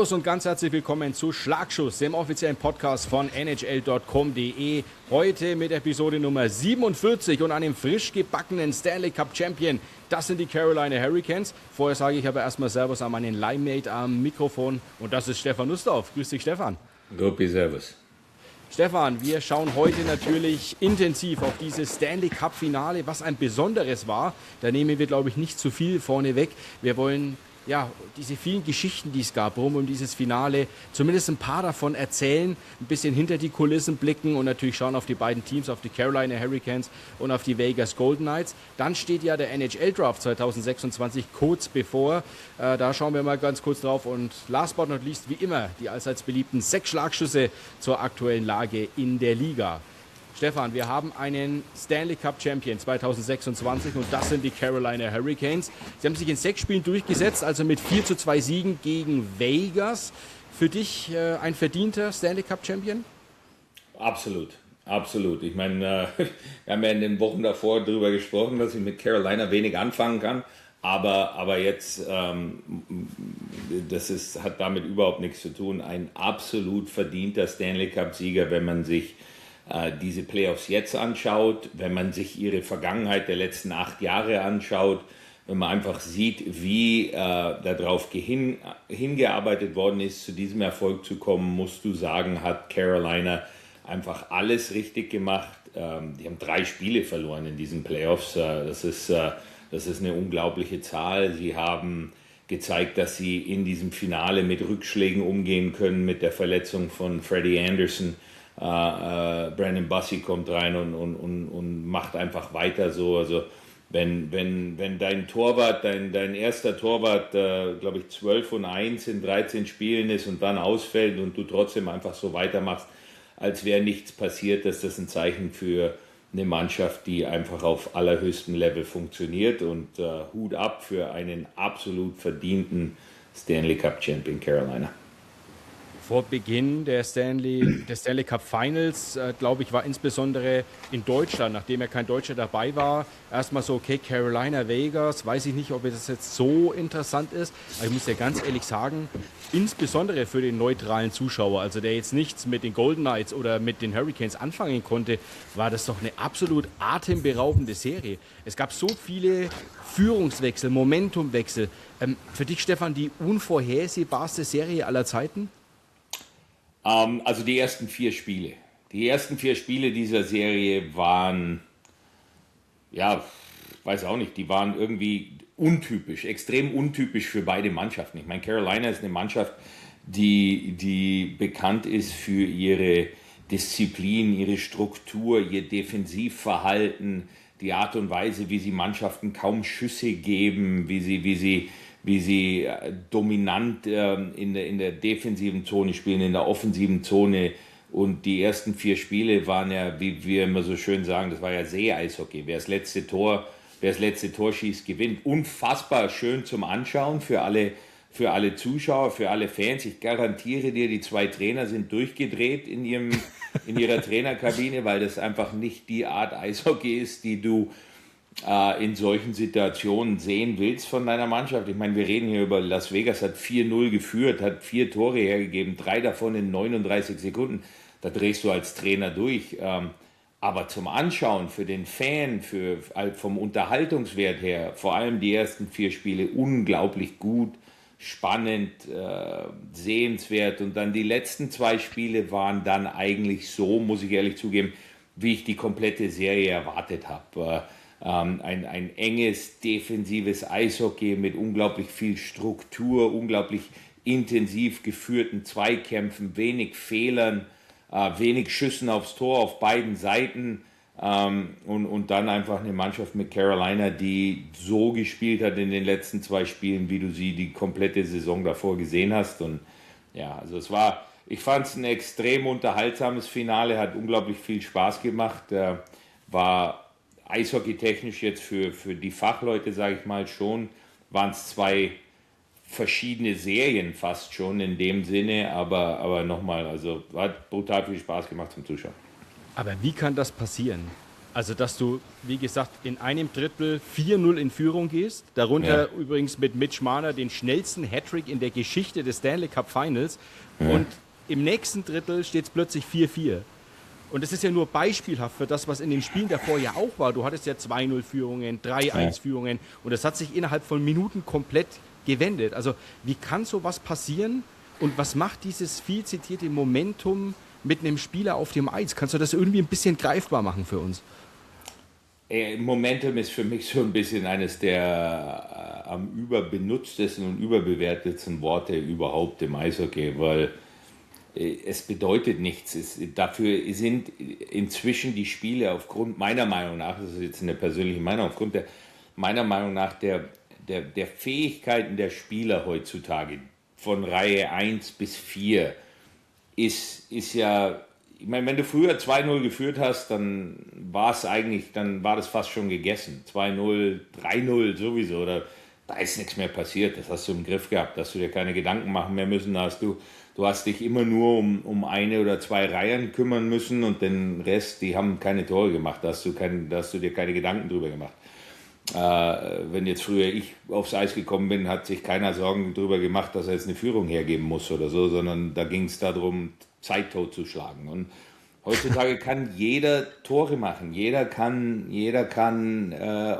Servus und ganz herzlich willkommen zu Schlagschuss, dem offiziellen Podcast von NHL.com.de. Heute mit Episode Nummer 47 und einem frisch gebackenen Stanley Cup Champion. Das sind die Carolina Hurricanes. Vorher sage ich aber erstmal Servus an meinen Limemate am Mikrofon. Und das ist Stefan Nussdorf. Grüß dich, Stefan. Gruppi, servus. Stefan, wir schauen heute natürlich intensiv auf dieses Stanley Cup Finale, was ein besonderes war. Da nehmen wir, glaube ich, nicht zu viel vorne weg. Wir wollen diese vielen Geschichten, die es gab, rund um dieses Finale, zumindest ein paar davon erzählen, ein bisschen hinter die Kulissen blicken und natürlich schauen auf die beiden Teams, auf die Carolina Hurricanes und auf die Vegas Golden Knights. Dann steht ja der NHL-Draft 2026 kurz bevor. Da schauen wir mal ganz kurz drauf und last but not least, wie immer, die allseits beliebten 6 Schlagschüsse zur aktuellen Lage in der Liga. Stefan, wir haben einen Stanley Cup Champion 2026 und das sind die Carolina Hurricanes. Sie haben sich in 6 Spielen durchgesetzt, also mit 4:2 Siegen gegen Vegas. Für dich ein verdienter Stanley Cup Champion? Absolut, absolut. Ich meine, wir haben ja in den Wochen davor darüber gesprochen, dass ich mit Carolina wenig anfangen kann. Aber jetzt, hat damit überhaupt nichts zu tun. Ein absolut verdienter Stanley Cup Sieger, wenn man sich diese Playoffs jetzt anschaut, wenn man sich ihre Vergangenheit der letzten 8 Jahre anschaut, wenn man einfach sieht, wie darauf hingearbeitet worden ist, zu diesem Erfolg zu kommen, musst du sagen, hat Carolina einfach alles richtig gemacht. Die haben 3 Spiele verloren in diesen Playoffs. Das ist eine unglaubliche Zahl. Sie haben gezeigt, dass sie in diesem Finale mit Rückschlägen umgehen können, mit der Verletzung von Freddie Anderson. Brandon Bussi kommt rein und macht einfach weiter so. Also wenn dein Torwart, dein erster Torwart, glaube ich, 12-1 in 13 Spielen ist und dann ausfällt und du trotzdem einfach so weitermachst, als wäre nichts passiert, ist das ein Zeichen für eine Mannschaft, die einfach auf allerhöchstem Level funktioniert. Und Hut ab für einen absolut verdienten Stanley Cup Champion Carolina. Vor Beginn der Stanley Cup Finals, glaube ich, war insbesondere in Deutschland, nachdem ja kein Deutscher dabei war, erstmal so, okay, Carolina, Vegas, weiß ich nicht, ob das jetzt so interessant ist. Aber ich muss ja ganz ehrlich sagen, insbesondere für den neutralen Zuschauer, also der jetzt nichts mit den Golden Knights oder mit den Hurricanes anfangen konnte, war das doch eine absolut atemberaubende Serie. Es gab so viele Führungswechsel, Momentumwechsel. Für dich, Stefan, die unvorhersehbarste Serie aller Zeiten? Also die ersten 4 Spiele. Die ersten 4 Spiele dieser Serie waren, weiß auch nicht, die waren irgendwie untypisch, extrem untypisch für beide Mannschaften. Ich meine, Carolina ist eine Mannschaft, die bekannt ist für ihre Disziplin, ihre Struktur, ihr Defensivverhalten, die Art und Weise, wie sie Mannschaften kaum Schüsse geben, wie sie dominant in der defensiven Zone spielen, in der offensiven Zone. Und die ersten 4 Spiele waren ja, wie wir immer so schön sagen, das war ja See-Eishockey. Wer das letzte Tor schießt, gewinnt. Unfassbar schön zum Anschauen für alle Zuschauer, für alle Fans. Ich garantiere dir, die 2 Trainer sind durchgedreht in ihrer Trainerkabine, weil das einfach nicht die Art Eishockey ist, die du in solchen Situationen sehen willst von deiner Mannschaft. Ich meine, wir reden hier über Las Vegas, hat 4-0 geführt, hat 4 Tore hergegeben, 3 davon in 39 Sekunden. Da drehst du als Trainer durch. Aber zum Anschauen für den Fan, vom Unterhaltungswert her, vor allem die ersten 4 Spiele, unglaublich gut, spannend, sehenswert. Und dann die letzten 2 Spiele waren dann eigentlich so, muss ich ehrlich zugeben, wie ich die komplette Serie erwartet habe. Ein enges, defensives Eishockey mit unglaublich viel Struktur, unglaublich intensiv geführten Zweikämpfen, wenig Fehlern, wenig Schüssen aufs Tor auf beiden Seiten und dann einfach eine Mannschaft mit Carolina, die so gespielt hat in den letzten 2 Spielen, wie du sie die komplette Saison davor gesehen hast. Und ja, also ich fand es ein extrem unterhaltsames Finale, hat unglaublich viel Spaß gemacht, war eishockeytechnisch jetzt für die Fachleute, sage ich mal, schon, waren es 2 verschiedene Serien fast schon in dem Sinne, aber nochmal, also hat brutal viel Spaß gemacht zum Zuschauen. Aber wie kann das passieren? Also, dass du, wie gesagt, in einem Drittel 4-0 in Führung gehst. Darunter übrigens mit Mitch Marner den schnellsten Hattrick in der Geschichte des Stanley Cup Finals. Und im nächsten Drittel steht es plötzlich 4-4. Und das ist ja nur beispielhaft für das, was in den Spielen davor ja auch war. Du hattest ja 2-0-Führungen, 3-1-Führungen und das hat sich innerhalb von Minuten komplett gewendet. Also wie kann sowas passieren und was macht dieses viel zitierte Momentum mit einem Spieler auf dem Eis? Kannst du das irgendwie ein bisschen greifbar machen für uns? Momentum ist für mich so ein bisschen eines der am überbenutztesten und überbewertetsten Worte überhaupt im Eishockey, weil es bedeutet nichts. Dafür sind inzwischen die Spiele aufgrund meiner Meinung nach, das ist jetzt eine persönliche Meinung, aufgrund meiner Meinung nach der Fähigkeiten der Spieler heutzutage von Reihe 1 bis 4 ist ja, ich meine, wenn du früher 2-0 geführt hast, dann war das fast schon gegessen. 2-0, 3-0 sowieso, oder da ist nichts mehr passiert, das hast du im Griff gehabt, dass du dir keine Gedanken machen mehr müssen, du hast dich immer nur um eine oder zwei Reihen kümmern müssen und den Rest, die haben keine Tore gemacht, da hast du dir keine Gedanken drüber gemacht. Wenn jetzt früher ich aufs Eis gekommen bin, hat sich keiner Sorgen darüber gemacht, dass er jetzt eine Führung hergeben muss oder so, sondern da ging es darum, Zeit totzuschlagen. Und heutzutage kann jeder Tore machen, jeder kann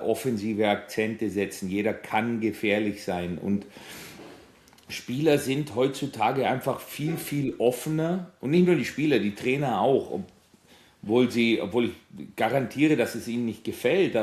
offensive Akzente setzen, jeder kann gefährlich sein und Spieler sind heutzutage einfach viel, viel offener und nicht nur die Spieler, die Trainer auch, obwohl ich garantiere, dass es ihnen nicht gefällt,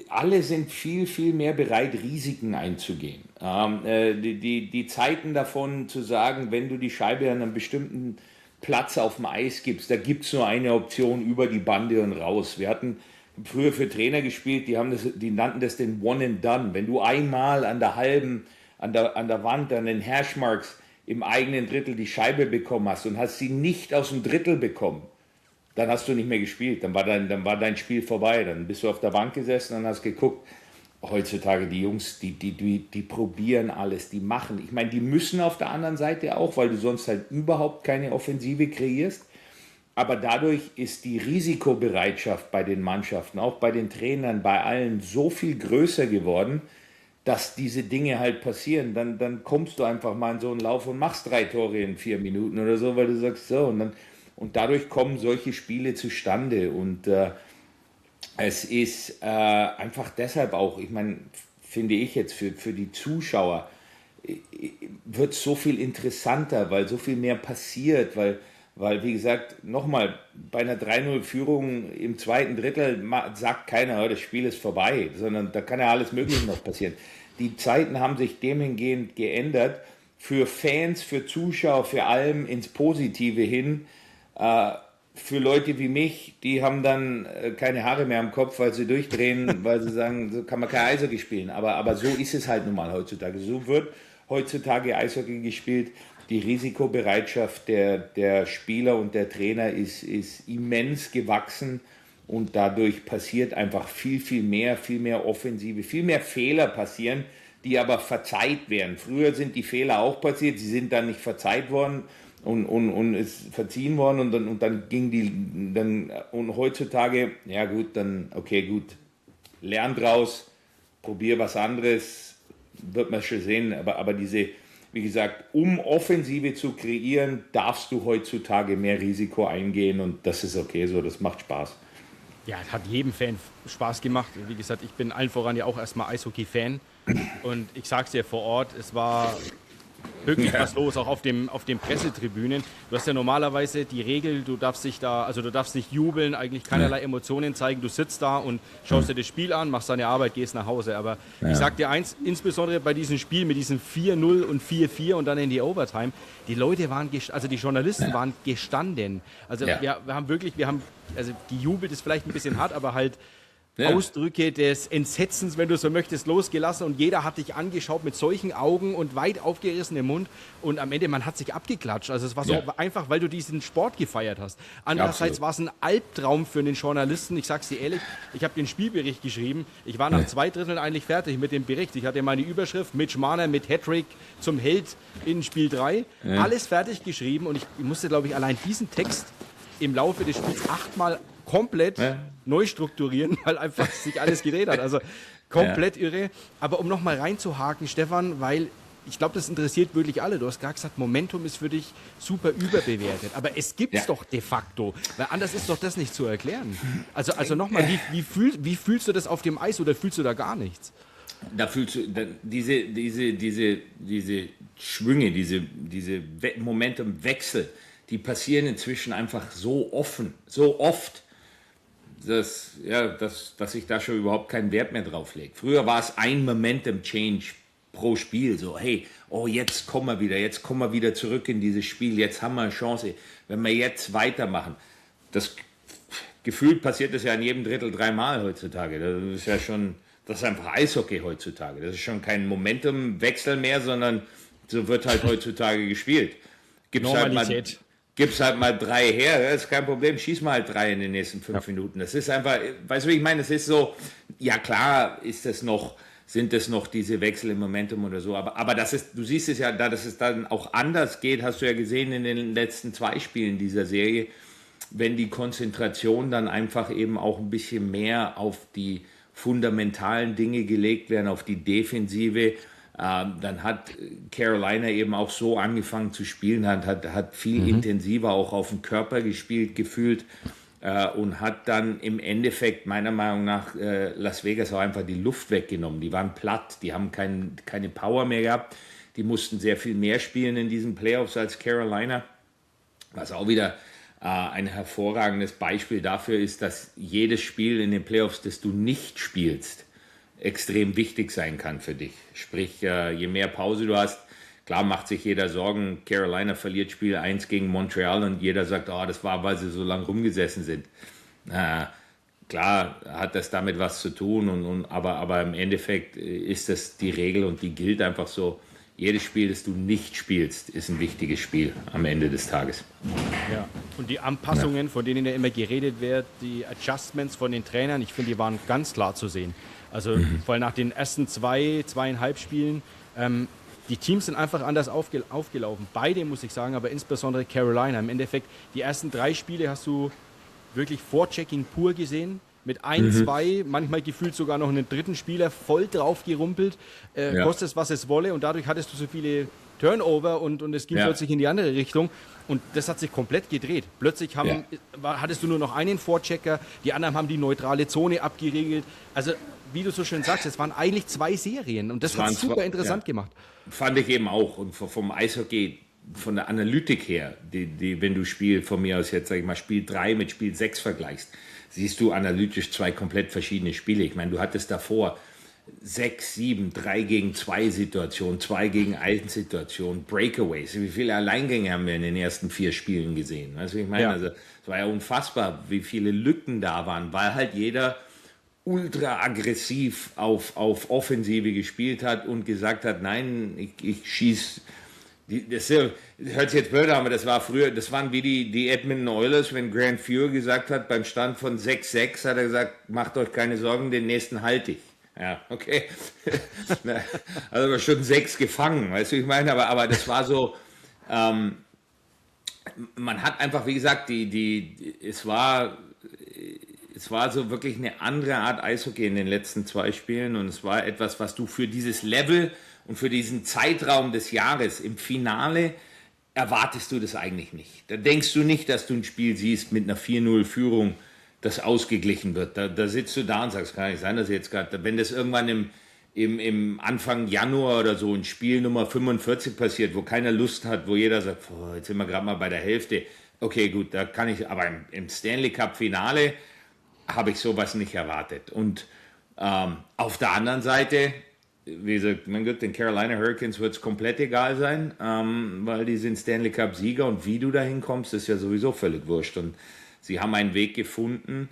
alle sind viel, viel mehr bereit, Risiken einzugehen. Die Zeiten davon zu sagen, wenn du die Scheibe an einem bestimmten Platz auf dem Eis gibst, da gibt es nur eine Option über die Bande und raus. Wir hatten früher für Trainer gespielt, die nannten das den One and Done. Wenn du einmal an der Wand, an den Hashmarks im eigenen Drittel die Scheibe bekommen hast und hast sie nicht aus dem Drittel bekommen, dann hast du nicht mehr gespielt, dann war dein Spiel vorbei, dann bist du auf der Bank gesessen und hast geguckt. Heutzutage die Jungs, die probieren alles, die machen. Ich meine, die müssen auf der anderen Seite auch, weil du sonst halt überhaupt keine Offensive kreierst. Aber dadurch ist die Risikobereitschaft bei den Mannschaften, auch bei den Trainern, bei allen so viel größer geworden, dass diese Dinge halt passieren. Dann kommst du einfach mal in so einen Lauf und machst 3 Tore in 4 Minuten oder so, weil du sagst so. Und dadurch kommen solche Spiele zustande. Und es ist einfach deshalb auch, ich meine, finde ich jetzt für die Zuschauer, wird es so viel interessanter, weil so viel mehr passiert, weil wie gesagt, nochmal, bei einer 3-0-Führung im zweiten Drittel sagt keiner, das Spiel ist vorbei, sondern da kann ja alles Mögliche noch passieren. Die Zeiten haben sich demhingehend geändert, für Fans, für Zuschauer, für allem ins Positive hin. Für Leute wie mich, die haben dann keine Haare mehr am Kopf, weil sie durchdrehen, weil sie sagen, so kann man kein Eishockey spielen. Aber so ist es halt nun mal heutzutage. So wird heutzutage Eishockey gespielt. Die Risikobereitschaft der Spieler und der Trainer ist immens gewachsen und dadurch passiert einfach viel, viel mehr Offensive, viel mehr Fehler passieren, die aber verzeiht werden. Früher sind die Fehler auch passiert, sie sind dann nicht verzeiht worden und ist verziehen worden und dann und heutzutage, ja gut, dann okay, gut, lern draus, probier was anderes, wird man schon sehen, aber diese, wie gesagt, um Offensive zu kreieren, darfst du heutzutage mehr Risiko eingehen und das ist okay so, das macht Spaß. Ja, hat jedem Fan Spaß gemacht. Wie gesagt, ich bin allen voran ja auch erstmal Eishockey-Fan und ich sag's dir vor Ort, es war wirklich was los, auch auf den Pressetribünen. Du hast ja normalerweise die Regel, du darfst nicht jubeln, eigentlich keinerlei Emotionen zeigen. Du sitzt da und schaust dir das Spiel an, machst deine Arbeit, gehst nach Hause. Aber ich sag dir eins, insbesondere bei diesem Spiel mit diesen 4-0 und 4-4 und dann in die Overtime, die Leute waren, also die Journalisten waren gestanden. Also wir haben gejubelt ist vielleicht ein bisschen hart, aber halt Ausdrücke des Entsetzens, wenn du so möchtest, losgelassen und jeder hat dich angeschaut mit solchen Augen und weit aufgerissenem Mund und am Ende, man hat sich abgeklatscht. Also es war so einfach, weil du diesen Sport gefeiert hast. Andererseits war es ein Albtraum für den Journalisten. Ich sag's dir ehrlich, ich habe den Spielbericht geschrieben. Ich war nach 2 Dritteln eigentlich fertig mit dem Bericht. Ich hatte meine Überschrift, Mitch Marner mit Hattrick zum Held in Spiel 3. Alles fertig geschrieben und ich musste, glaube ich, allein diesen Text im Laufe des Spiels 8-mal komplett neu strukturieren, weil einfach sich alles gedreht hat. Also komplett irre. Aber um nochmal reinzuhaken, Stefan, weil ich glaube, das interessiert wirklich alle. Du hast gerade gesagt, Momentum ist für dich super überbewertet. Aber es gibt es doch de facto. Weil anders ist doch das nicht zu erklären. Also nochmal, wie fühlst du das auf dem Eis oder fühlst du da gar nichts? Da fühlst du diese Schwünge, diese Momentumwechsel, die passieren inzwischen einfach so oft, dass ich da schon überhaupt keinen Wert mehr drauf lege. Früher war es ein Momentum-Change pro Spiel, so hey, jetzt kommen wir wieder zurück in dieses Spiel, jetzt haben wir eine Chance, wenn wir jetzt weitermachen. Das gefühlt passiert das ja in jedem Drittel 3-mal heutzutage. Das ist einfach Eishockey heutzutage. Das ist schon kein Momentumwechsel mehr, sondern so wird halt heutzutage gespielt. Normalität. Gib's halt mal 3 her, das ist kein Problem, schieß mal halt 3 in den nächsten 5 Minuten. Das ist einfach, weißt du, wie ich meine, das ist so, ja klar sind das noch diese Wechsel im Momentum oder so, aber du siehst es ja, dass es dann auch anders geht, hast du ja gesehen in den letzten 2 Spielen dieser Serie, wenn die Konzentration dann einfach eben auch ein bisschen mehr auf die fundamentalen Dinge gelegt werden, auf die Defensive. Dann hat Carolina eben auch so angefangen zu spielen, hat viel intensiver auch auf den Körper gespielt, gefühlt und hat dann im Endeffekt meiner Meinung nach Las Vegas auch einfach die Luft weggenommen. Die waren platt, die haben keine Power mehr gehabt, die mussten sehr viel mehr spielen in diesen Playoffs als Carolina, was auch wieder ein hervorragendes Beispiel dafür ist, dass jedes Spiel in den Playoffs, das du nicht spielst, extrem wichtig sein kann für dich. Sprich, je mehr Pause du hast, klar macht sich jeder Sorgen, Carolina verliert Spiel 1 gegen Montreal und jeder sagt, das war, weil sie so lange rumgesessen sind. Klar hat das damit was zu tun, aber im Endeffekt ist das die Regel und die gilt einfach so. Jedes Spiel, das du nicht spielst, ist ein wichtiges Spiel am Ende des Tages. Ja, und die Anpassungen, von denen ja immer geredet wird, die Adjustments von den Trainern, ich finde, die waren ganz klar zu sehen. Also vor allem nach den ersten 2,5 Spielen, die Teams sind einfach anders aufgelaufen. Beide, muss ich sagen, aber insbesondere Carolina. Im Endeffekt, die ersten 3 Spiele hast du wirklich Vorchecking pur gesehen. Mit 1, 2, manchmal gefühlt sogar noch einen dritten Spieler voll drauf gerumpelt, kostet es, was es wolle, und dadurch hattest du so viele Turnover und es ging plötzlich in die andere Richtung und das hat sich komplett gedreht. Plötzlich hattest du nur noch einen Vorchecker, die anderen haben die neutrale Zone abgeriegelt. Also, wie du so schön sagst, es waren eigentlich 2 Serien und das hat es super interessant gemacht. Fand ich eben auch, und vom Eishockey, von der Analytik her, wenn du Spiel von mir aus jetzt, sag ich mal, Spiel 3 mit Spiel 6 vergleichst, siehst du analytisch 2 komplett verschiedene Spiele. Ich meine, du hattest davor 6, 7, 3 gegen 2 Situationen, 2 gegen 1 Situationen, Breakaways. Wie viele Alleingänge haben wir in den ersten 4 Spielen gesehen? Weißt du, ich meine, also, es war ja unfassbar, wie viele Lücken da waren, weil halt jeder ultra aggressiv auf Offensive gespielt hat und gesagt hat, nein, ich schieße. Das hört sich jetzt blöd an, aber das waren wie die Edmonton Oilers, wenn Grant Fuhr gesagt hat, beim Stand von 6-6 hat er gesagt, macht euch keine Sorgen, den nächsten halte ich. Ja, okay. Also schon 6 gefangen, weißt du, ich meine, aber das war so, man hat einfach, wie gesagt, es war so wirklich eine andere Art Eishockey in den letzten 2 Spielen und es war etwas, was du für dieses Level und für diesen Zeitraum des Jahres im Finale erwartest du das eigentlich nicht. Da denkst du nicht, dass du ein Spiel siehst mit einer 4-0-Führung, das ausgeglichen wird. Da sitzt du da und sagst, kann nicht sein, dass jetzt gerade, wenn das irgendwann im Anfang Januar oder so ein Spiel Nummer 45 passiert, wo keiner Lust hat, wo jeder sagt, jetzt sind wir gerade mal bei der Hälfte. Okay, gut, da kann ich, aber im Stanley Cup Finale habe ich sowas nicht erwartet. Und auf der anderen Seite, wie gesagt, mein Gott, den Carolina Hurricanes wird es komplett egal sein, weil die sind Stanley Cup Sieger und wie du da hinkommst, ist ja sowieso völlig wurscht. Und sie haben einen Weg gefunden,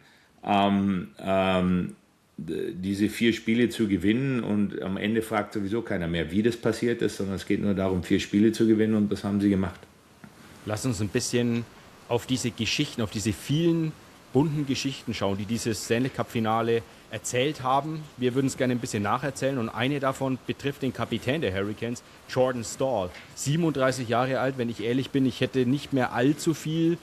diese 4 Spiele zu gewinnen und am Ende fragt sowieso keiner mehr, wie das passiert ist, sondern es geht nur darum, 4 Spiele zu gewinnen und das haben sie gemacht. Lass uns ein bisschen auf diese Geschichten, auf diese vielen bunten Geschichten schauen, die dieses Stanley Cup Finale erzählt haben. Wir würden es gerne ein bisschen nacherzählen und eine davon betrifft den Kapitän der Hurricanes, Jordan Staal. 37 Jahre alt, wenn ich ehrlich bin, ich hätte nicht mehr allzu viel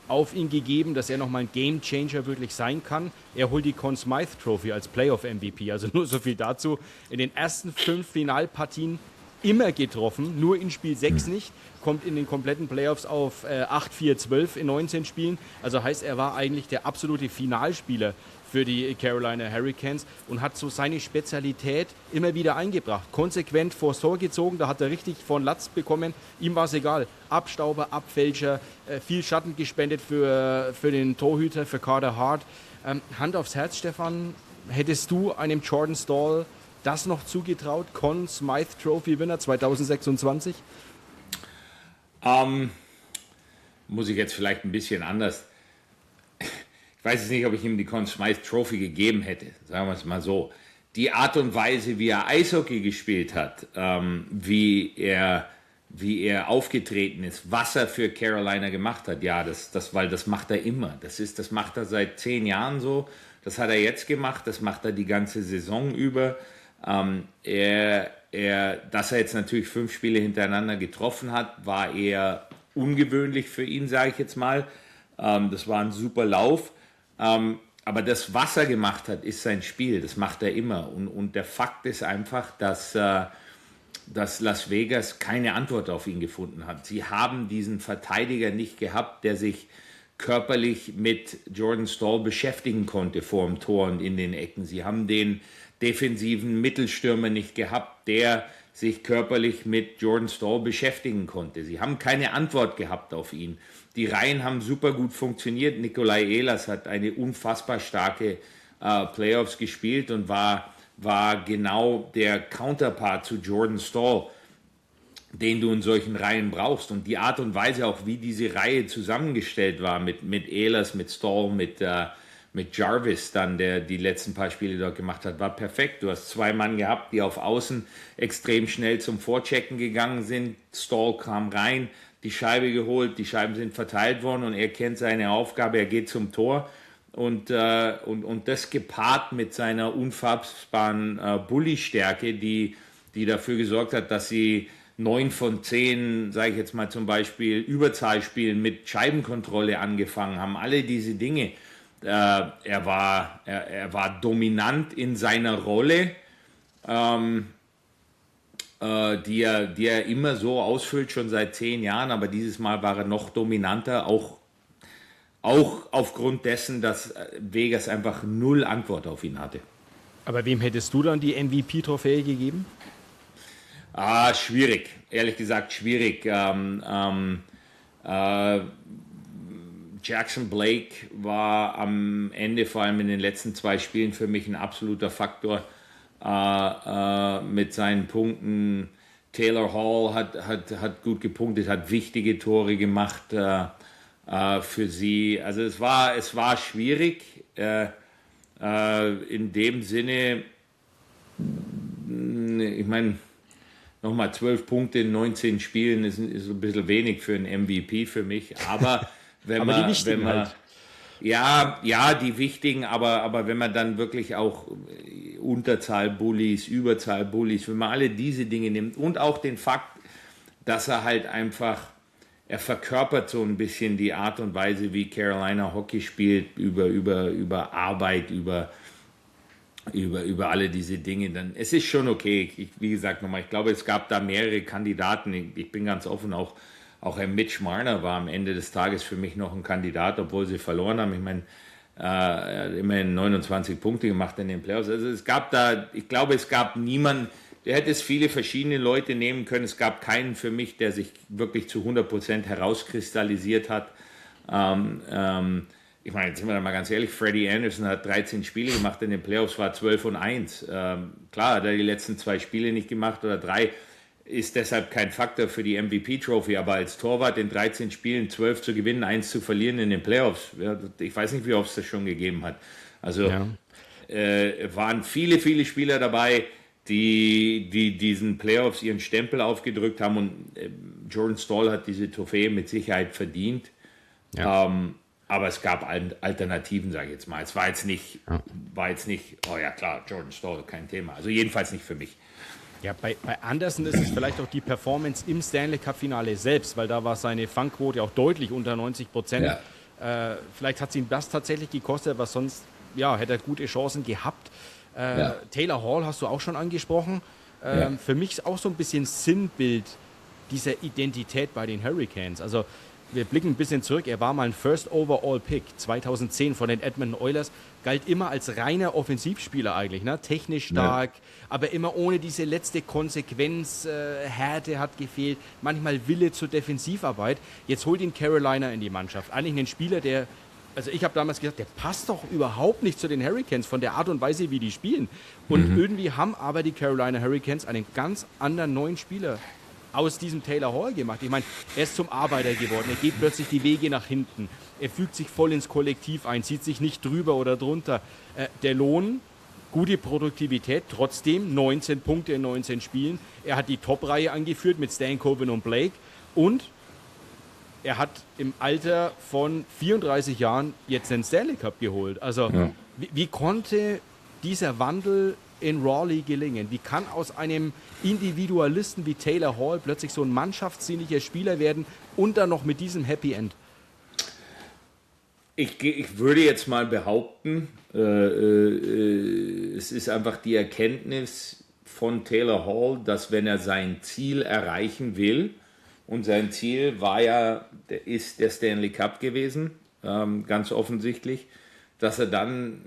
auf ihn gegeben, dass er nochmal ein Game Changer wirklich sein kann. Er holt die Conn Smythe Trophy als Playoff MVP, also nur so viel dazu. In den ersten 5 Finalpartien immer getroffen, nur in Spiel 6 nicht, kommt in den kompletten Playoffs auf 8-4-12 in 19 Spielen. Also heißt, er war eigentlich der absolute Finalspieler für die Carolina Hurricanes und hat so seine Spezialität immer wieder eingebracht. Konsequent vors Tor gezogen, da hat er richtig von Latz bekommen. Ihm war es egal. Abstauber, Abfälscher, viel Schatten gespendet für den Torhüter, für Carter Hart. Hand aufs Herz, Stefan, hättest du einem Jordan Staal das noch zugetraut? Conn Smythe Trophy Winner 2026? Muss ich jetzt vielleicht ein bisschen anders. Ich weiß jetzt nicht, ob ich ihm die Conn Smythe Trophy gegeben hätte, sagen wir es mal so. Die Art und Weise, wie er Eishockey gespielt hat, wie er aufgetreten ist, was er für Carolina gemacht hat, ja, weil das macht er immer. Das macht er seit 10 Jahren so. Das hat er jetzt gemacht, das macht er die ganze Saison über. Dass er jetzt natürlich 5 Spiele hintereinander getroffen hat, war eher ungewöhnlich für ihn, sage ich jetzt mal. Das war ein super Lauf. Aber das, was er gemacht hat, ist sein Spiel. Das macht er immer. Und der Fakt ist einfach, dass Las Vegas keine Antwort auf ihn gefunden hat. Sie haben diesen Verteidiger nicht gehabt, der sich körperlich mit Jordan Staal beschäftigen konnte vor dem Tor und in den Ecken. Sie haben den defensiven Mittelstürmer nicht gehabt, der sich körperlich mit Jordan Staal beschäftigen konnte. Sie haben keine Antwort gehabt auf ihn. Die Reihen haben super gut funktioniert. Nikolai Ehlers hat eine unfassbar starke Playoffs gespielt und war genau der Counterpart zu Jordan Staal, den du in solchen Reihen brauchst. Und die Art und Weise auch, wie diese Reihe zusammengestellt war mit Ehlers, mit Staal, mit Jarvis dann, der die letzten paar Spiele dort gemacht hat, war perfekt. Du hast 2 Mann gehabt, die auf Außen extrem schnell zum Vorchecken gegangen sind. Staal kam rein, die Scheibe geholt, die Scheiben sind verteilt worden und er kennt seine Aufgabe, er geht zum Tor. Und das gepaart mit seiner unfassbaren Bully-Stärke, die dafür gesorgt hat, dass sie 9 von 10, sage ich jetzt mal zum Beispiel, Überzahlspielen mit Scheibenkontrolle angefangen haben. Alle diese Dinge. Er war dominant in seiner Rolle, die er immer so ausfüllt, schon seit 10 Jahren, aber dieses Mal war er noch dominanter, auch aufgrund dessen, dass Vegas einfach 0 Antwort auf ihn hatte. Aber wem hättest du dann die MVP-Trophäe gegeben? Schwierig, ehrlich gesagt schwierig. Jackson Blake war am Ende, vor allem in den letzten 2 Spielen, für mich ein absoluter Faktor mit seinen Punkten. Taylor Hall hat gut gepunktet, hat wichtige Tore gemacht für sie. Also es war schwierig. In dem Sinne, ich meine, nochmal 12 Punkte in 19 Spielen ist ein bisschen wenig für einen MVP für mich, aber ja, die wichtigen, aber wenn man dann wirklich auch Unterzahl-Bullies, Überzahl-Bullies, wenn man alle diese Dinge nimmt und auch den Fakt, dass er halt einfach, er verkörpert so ein bisschen die Art und Weise, wie Carolina Hockey spielt, über Arbeit, über alle diese Dinge, dann es ist schon okay. Wie gesagt nochmal, ich glaube, es gab da mehrere Kandidaten. Ich bin ganz offen, auch Herr Mitch Marner war am Ende des Tages für mich noch ein Kandidat, obwohl sie verloren haben. Ich meine, er hat immerhin 29 Punkte gemacht in den Playoffs. Also es gab niemanden, der hätte es viele verschiedene Leute nehmen können. Es gab keinen für mich, der sich wirklich zu 100% herauskristallisiert hat. Ich meine, jetzt sind wir da mal ganz ehrlich, Freddie Anderson hat 13 Spiele gemacht in den Playoffs, war 12-1. Klar hat er die letzten 2 Spiele nicht gemacht oder 3, ist deshalb kein Faktor für die MVP-Trophy, aber als Torwart in 13 Spielen 12 zu gewinnen, 1 zu verlieren in den Playoffs, ja, ich weiß nicht, wie oft es das schon gegeben hat. Also waren viele, viele Spieler dabei, die diesen Playoffs ihren Stempel aufgedrückt haben und Jordan Staal hat diese Trophäe mit Sicherheit verdient. Ja. Aber es gab Alternativen, sage ich jetzt mal. Es war jetzt nicht, oh ja klar, Jordan Staal, kein Thema. Also jedenfalls nicht für mich. Ja, bei Anderson ist es vielleicht auch die Performance im Stanley Cup Finale selbst, weil da war seine Fangquote auch deutlich unter 90%. Ja. Vielleicht hat es ihn das tatsächlich gekostet, was sonst, ja, hätte er gute Chancen gehabt. Taylor Hall hast du auch schon angesprochen. Für mich ist auch so ein bisschen Sinnbild dieser Identität bei den Hurricanes. Also wir blicken ein bisschen zurück. Er war mal ein First Overall Pick 2010 von den Edmonton Oilers. Galt immer als reiner Offensivspieler eigentlich, ne? Technisch stark, aber immer ohne diese letzte Konsequenz. Härte hat gefehlt, manchmal Wille zur Defensivarbeit. Jetzt holt ihn Carolina in die Mannschaft. Eigentlich ein Spieler, der, also ich habe damals gesagt, der passt doch überhaupt nicht zu den Hurricanes von der Art und Weise, wie die spielen. Und irgendwie haben aber die Carolina Hurricanes einen ganz anderen neuen Spieler aus diesem Taylor Hall gemacht. Ich meine, er ist zum Arbeiter geworden, er geht plötzlich die Wege nach hinten, er fügt sich voll ins Kollektiv ein, zieht sich nicht drüber oder drunter. Der Lohn, gute Produktivität, trotzdem 19 Punkte in 19 Spielen. Er hat die Top-Reihe angeführt mit Stankoven und Blake und er hat im Alter von 34 Jahren jetzt den Stanley Cup geholt. Also wie konnte dieser Wandel in Raleigh gelingen? Wie kann aus einem Individualisten wie Taylor Hall plötzlich so ein mannschaftsdienlicher Spieler werden und dann noch mit diesem Happy End? Ich würde jetzt mal behaupten, es ist einfach die Erkenntnis von Taylor Hall, dass wenn er sein Ziel erreichen will, und sein Ziel war ja, ist der Stanley Cup gewesen, ganz offensichtlich, dass er dann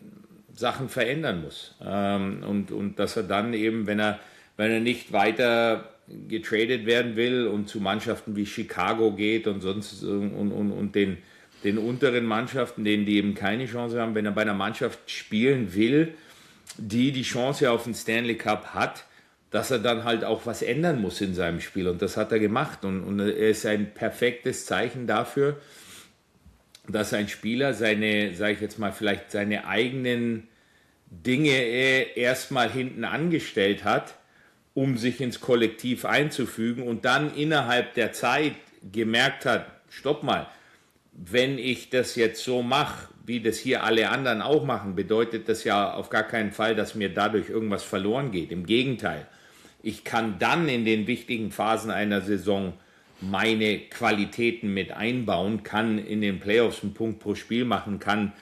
Sachen verändern muss. Und dass er dann eben, wenn er nicht weiter getradet werden will und zu Mannschaften wie Chicago geht und sonst und den unteren Mannschaften, denen die eben keine Chance haben, wenn er bei einer Mannschaft spielen will, die die Chance auf den Stanley Cup hat, dass er dann halt auch was ändern muss in seinem Spiel. Und das hat er gemacht. Und er ist ein perfektes Zeichen dafür, dass ein Spieler sage ich jetzt mal, vielleicht seine eigenen Dinge erstmal hinten angestellt hat, um sich ins Kollektiv einzufügen und dann innerhalb der Zeit gemerkt hat, stopp mal, wenn ich das jetzt so mache, wie das hier alle anderen auch machen, bedeutet das ja auf gar keinen Fall, dass mir dadurch irgendwas verloren geht. Im Gegenteil, ich kann dann in den wichtigen Phasen einer Saison meine Qualitäten mit einbauen, kann in den Playoffs einen Punkt pro Spiel machen, kann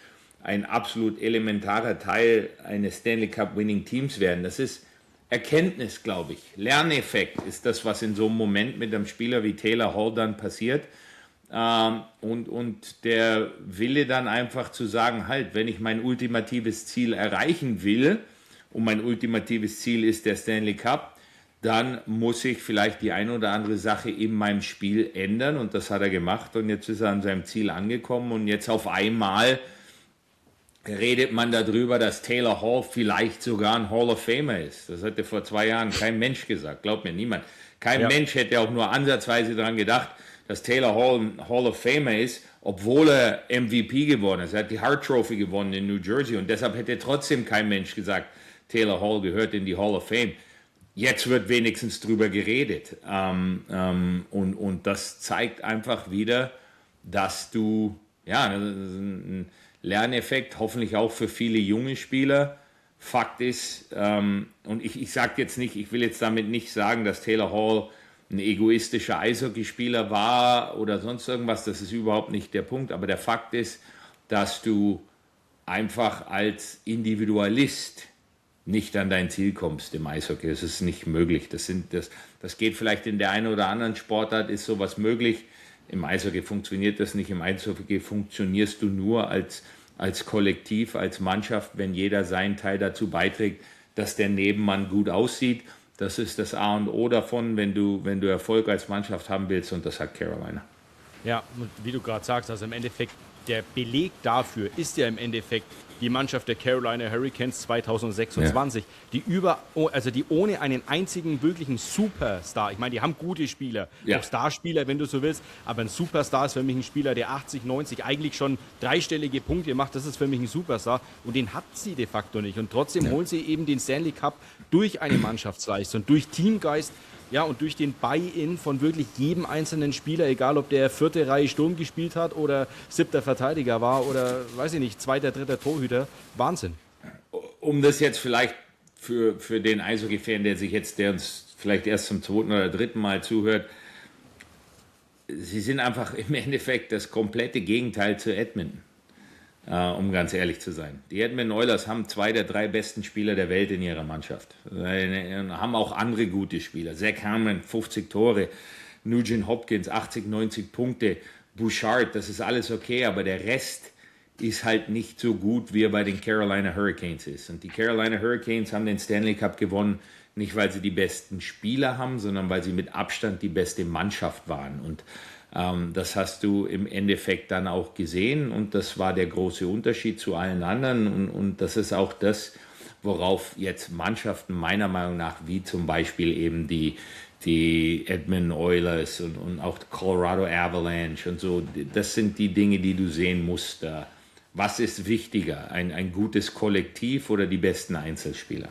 ein absolut elementarer Teil eines Stanley Cup Winning Teams werden. Das ist Erkenntnis, glaube ich. Lerneffekt ist das, was in so einem Moment mit einem Spieler wie Taylor Hall dann passiert. Und der Wille dann einfach zu sagen, halt, wenn ich mein ultimatives Ziel erreichen will, und mein ultimatives Ziel ist der Stanley Cup, dann muss ich vielleicht die eine oder andere Sache in meinem Spiel ändern. Und das hat er gemacht. Und jetzt ist er an seinem Ziel angekommen. Und jetzt auf einmal redet man darüber, dass Taylor Hall vielleicht sogar ein Hall of Famer ist. Das hätte vor 2 Jahren kein Mensch gesagt. Glaubt mir niemand. Kein Mensch hätte auch nur ansatzweise daran gedacht, dass Taylor Hall ein Hall of Famer ist, obwohl er MVP geworden ist. Er hat die Hart Trophy gewonnen in New Jersey. Und deshalb hätte trotzdem kein Mensch gesagt, Taylor Hall gehört in die Hall of Fame. Jetzt wird wenigstens drüber geredet. Und das zeigt einfach wieder, dass du, ja, das ist ein Lerneffekt, hoffentlich auch für viele junge Spieler. Fakt ist, und ich sage jetzt nicht, ich will jetzt damit nicht sagen, dass Taylor Hall ein egoistischer Eishockeyspieler war oder sonst irgendwas, das ist überhaupt nicht der Punkt. Aber der Fakt ist, dass du einfach als Individualist nicht an dein Ziel kommst im Eishockey. Das ist nicht möglich. Das geht vielleicht in der einen oder anderen Sportart, ist sowas möglich. Im Eishockey funktioniert das nicht. Im Eishockey funktionierst du nur als Kollektiv, als Mannschaft, wenn jeder seinen Teil dazu beiträgt, dass der Nebenmann gut aussieht. Das ist das A und O davon, wenn du Erfolg als Mannschaft haben willst, und das hat Carolina. Ja, und wie du gerade sagst, also im Endeffekt, der Beleg dafür ist ja im Endeffekt die Mannschaft der Carolina Hurricanes 2026, die ohne einen einzigen wirklichen Superstar, ich meine, die haben gute Spieler, auch Starspieler, wenn du so willst, aber ein Superstar ist für mich ein Spieler, der 80, 90 eigentlich schon dreistellige Punkte macht, das ist für mich ein Superstar und den hat sie de facto nicht und trotzdem holen sie eben den Stanley Cup durch eine Mannschaftsleistung, durch Teamgeist. Ja, und durch den Buy-in von wirklich jedem einzelnen Spieler, egal ob der 4. Reihe Sturm gespielt hat oder 7. Verteidiger war oder, weiß ich nicht, 2., 3. Torhüter. Wahnsinn. Um das jetzt vielleicht für den Eishockey-Fan, der uns vielleicht erst zum 2. oder 3. Mal zuhört, sie sind einfach im Endeffekt das komplette Gegenteil zu Edmonton, um ganz ehrlich zu sein. Die Edmonton Oilers haben 2 der 3 besten Spieler der Welt in ihrer Mannschaft. Haben auch andere gute Spieler. Zach Harmon, 50 Tore, Nugent Hopkins, 80, 90 Punkte, Bouchard, das ist alles okay, aber der Rest ist halt nicht so gut, wie er bei den Carolina Hurricanes ist. Und die Carolina Hurricanes haben den Stanley Cup gewonnen, nicht weil sie die besten Spieler haben, sondern weil sie mit Abstand die beste Mannschaft waren. Und das hast du im Endeffekt dann auch gesehen. Und das war der große Unterschied zu allen anderen. Und das ist auch das, worauf jetzt Mannschaften meiner Meinung nach, wie zum Beispiel eben die Edmonton Oilers und auch Colorado Avalanche und so, das sind die Dinge, die du sehen musst. Was ist wichtiger, ein gutes Kollektiv oder die besten Einzelspieler?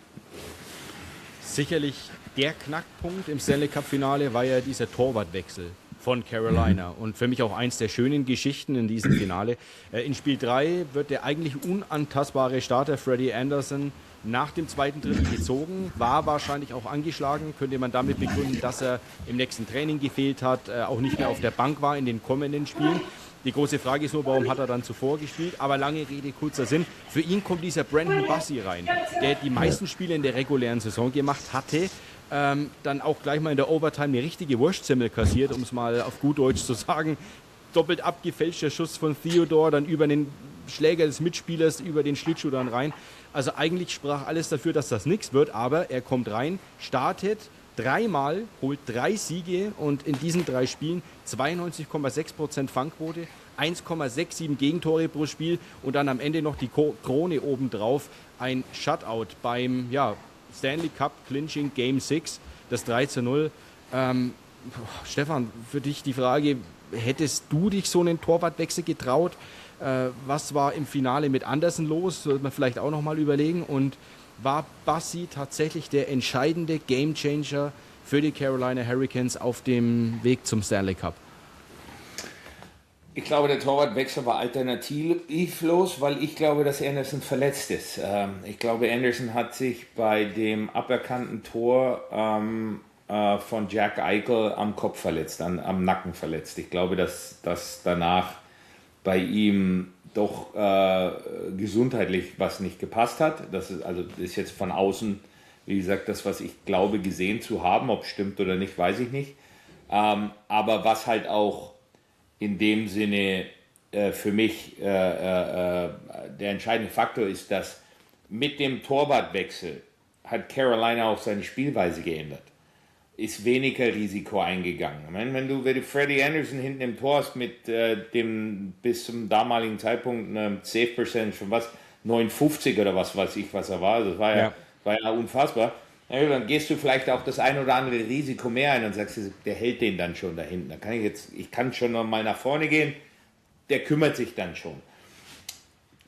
Sicherlich der Knackpunkt im Stanley Cup-Finale war ja dieser Torwartwechsel von Carolina. Und für mich auch eins der schönen Geschichten in diesem Finale. In Spiel 3 wird der eigentlich unantastbare Starter Freddie Anderson nach dem zweiten Drittel gezogen, war wahrscheinlich auch angeschlagen, könnte man damit begründen, dass er im nächsten Training gefehlt hat, auch nicht mehr auf der Bank war in den kommenden Spielen. Die große Frage ist nur, warum hat er dann zuvor gespielt? Aber lange Rede, kurzer Sinn. Für ihn kommt dieser Brandon Bussi rein, der die meisten Spiele in der regulären Saison gemacht hatte, dann auch gleich mal in der Overtime eine richtige Wurstsemmel kassiert, um es mal auf gut Deutsch zu sagen. Doppelt abgefälschter Schuss von Theodore, dann über den Schläger des Mitspielers, über den Schlittschuh dann rein. Also eigentlich sprach alles dafür, dass das nichts wird, aber er kommt rein, startet 3-mal, holt 3 Siege und in diesen 3 Spielen 92,6% Fangquote, 1,67 Gegentore pro Spiel und dann am Ende noch die Krone obendrauf, ein Shutout beim Stanley Cup Clinching Game 6, das 3:0. Stefan, für dich die Frage, hättest du dich so einen Torwartwechsel getraut? Was war im Finale mit Anderson los? Sollte man vielleicht auch nochmal überlegen. Und war Bussi tatsächlich der entscheidende Gamechanger für die Carolina Hurricanes auf dem Weg zum Stanley Cup? Ich glaube, der Torwartwechsel war alternativlos, weil ich glaube, dass Anderson verletzt ist. Ich glaube, Anderson hat sich bei dem aberkannten Tor von Jack Eichel am Kopf verletzt, am Nacken verletzt. Ich glaube, dass das danach bei ihm doch gesundheitlich was nicht gepasst hat. Das ist jetzt von außen, wie gesagt, das, was ich glaube gesehen zu haben. Ob es stimmt oder nicht, weiß ich nicht. Aber was halt auch in dem Sinne für mich der entscheidende Faktor ist, dass mit dem Torwartwechsel hat Carolina auch seine Spielweise geändert. Ist weniger Risiko eingegangen. Wenn du Freddie Anderson hinten im Tor hast mit dem bis zum damaligen Zeitpunkt einem Save Percentage von 59 oder was weiß ich, was er war, das war ja unfassbar. Ja, dann gehst du vielleicht auch das ein oder andere Risiko mehr ein und sagst, der hält den dann schon da hinten. Ich kann schon noch mal nach vorne gehen, der kümmert sich dann schon.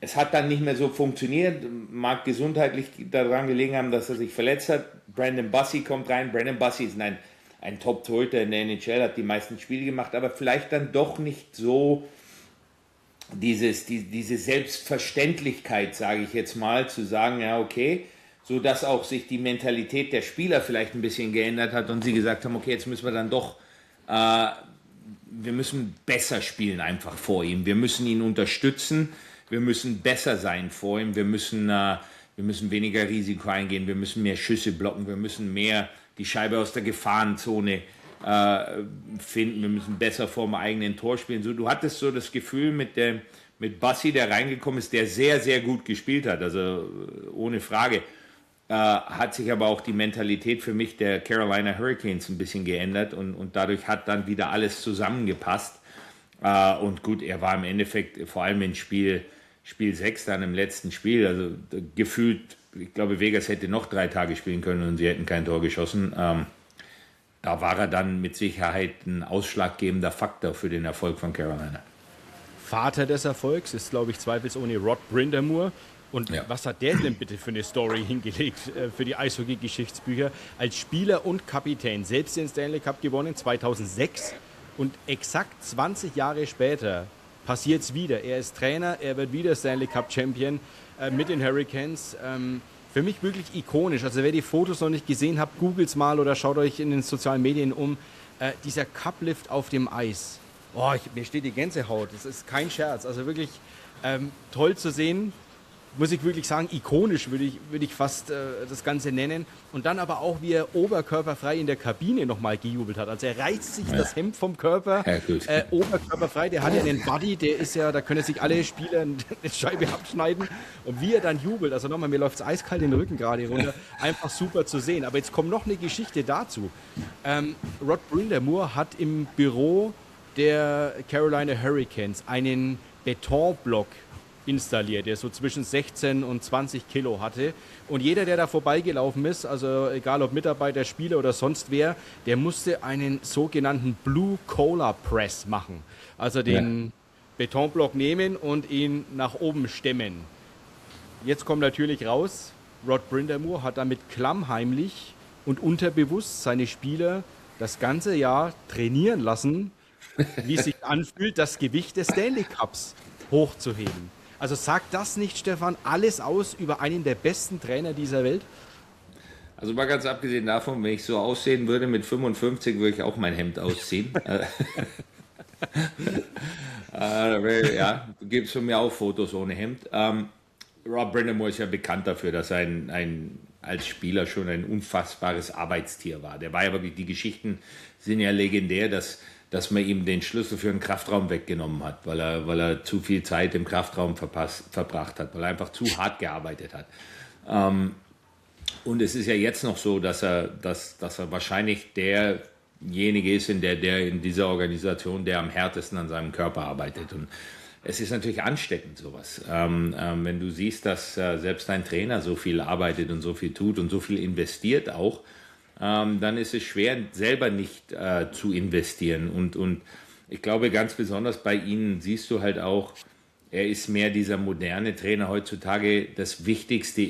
Es hat dann nicht mehr so funktioniert, mag gesundheitlich daran gelegen haben, dass er sich verletzt hat. Brandon Bussi kommt rein. Brandon Bussi ist ein Top-Torhüter in der NHL, hat die meisten Spiele gemacht, aber vielleicht dann doch nicht so diese Selbstverständlichkeit, sage ich jetzt mal, zu sagen, ja okay, so dass auch sich die Mentalität der Spieler vielleicht ein bisschen geändert hat und sie gesagt haben, okay, jetzt müssen wir dann doch, wir müssen besser spielen einfach vor ihm. Wir müssen ihn unterstützen. Wir müssen besser sein vor ihm, wir müssen weniger Risiko eingehen, wir müssen mehr Schüsse blocken, wir müssen mehr die Scheibe aus der Gefahrenzone finden, wir müssen besser vor dem eigenen Tor spielen. So, du hattest so das Gefühl mit Bussi, der reingekommen ist, der sehr, sehr gut gespielt hat, also ohne Frage, hat sich aber auch die Mentalität für mich der Carolina Hurricanes ein bisschen geändert und dadurch hat dann wieder alles zusammengepasst. Und gut, er war im Endeffekt vor allem in Spiel 6 dann im letzten Spiel, also gefühlt, ich glaube Vegas hätte noch 3 Tage spielen können und sie hätten kein Tor geschossen. Da war er dann mit Sicherheit ein ausschlaggebender Faktor für den Erfolg von Carolina. Vater des Erfolgs ist, glaube ich, zweifelsohne Rod Brind'Amour. Und was hat der denn bitte für eine Story hingelegt für die Eishockey-Geschichtsbücher? Als Spieler und Kapitän selbst den Stanley Cup gewonnen, 2006. Und exakt 20 Jahre später passiert es wieder. Er ist Trainer, er wird wieder Stanley Cup Champion mit den Hurricanes. Für mich wirklich ikonisch. Also wer die Fotos noch nicht gesehen hat, googelt es mal oder schaut euch in den sozialen Medien um. dieser Cuplift auf dem Eis. Oh, mir steht die Gänsehaut. Das ist kein Scherz. Also wirklich toll zu sehen. Muss ich wirklich sagen, ikonisch würde ich fast das Ganze nennen. Und dann aber auch, wie er oberkörperfrei in der Kabine nochmal gejubelt hat. Also er reißt sich das Hemd vom Körper, oberkörperfrei. Der hat ja einen Buddy, der ist ja, da können sich alle Spieler eine Scheibe abschneiden. Und wie er dann jubelt, also nochmal, mir läuft es eiskalt den Rücken gerade runter, einfach super zu sehen. Aber jetzt kommt noch eine Geschichte dazu. Rod Brind'Amour hat im Büro der Carolina Hurricanes einen Betonblock installiert, der so zwischen 16 und 20 Kilo hatte. Und jeder, der da vorbeigelaufen ist, also egal ob Mitarbeiter, Spieler oder sonst wer, der musste einen sogenannten Blue Cola Press machen. Also den Betonblock nehmen und ihn nach oben stemmen. Jetzt kommt natürlich raus, Rod Brind'Amour hat damit klammheimlich und unterbewusst seine Spieler das ganze Jahr trainieren lassen, wie es sich anfühlt, das Gewicht des Stanley Cups hochzuheben. Also sagt das nicht, Stefan, alles aus über einen der besten Trainer dieser Welt? Also mal ganz abgesehen davon, wenn ich so aussehen würde mit 55, würde ich auch mein Hemd ausziehen. Ja, du gibst von mir auch Fotos ohne Hemd. Rod Brind'Amour ist ja bekannt dafür, dass er als Spieler schon ein unfassbares Arbeitstier war. Der war ja wirklich, die Geschichten sind ja legendär, dass man ihm den Schlüssel für den Kraftraum weggenommen hat, weil er zu viel Zeit im Kraftraum verbracht hat, weil er einfach zu hart gearbeitet hat. Und es ist ja jetzt noch so, dass er wahrscheinlich derjenige ist, der in dieser Organisation, der am härtesten an seinem Körper arbeitet. Und es ist natürlich ansteckend, sowas. Wenn du siehst, dass selbst dein Trainer so viel arbeitet und so viel tut und so viel investiert auch, dann ist es schwer, selber nicht zu investieren. Und ich glaube, ganz besonders bei Ihnen siehst du halt auch, er ist mehr dieser moderne Trainer heutzutage. Das Wichtigste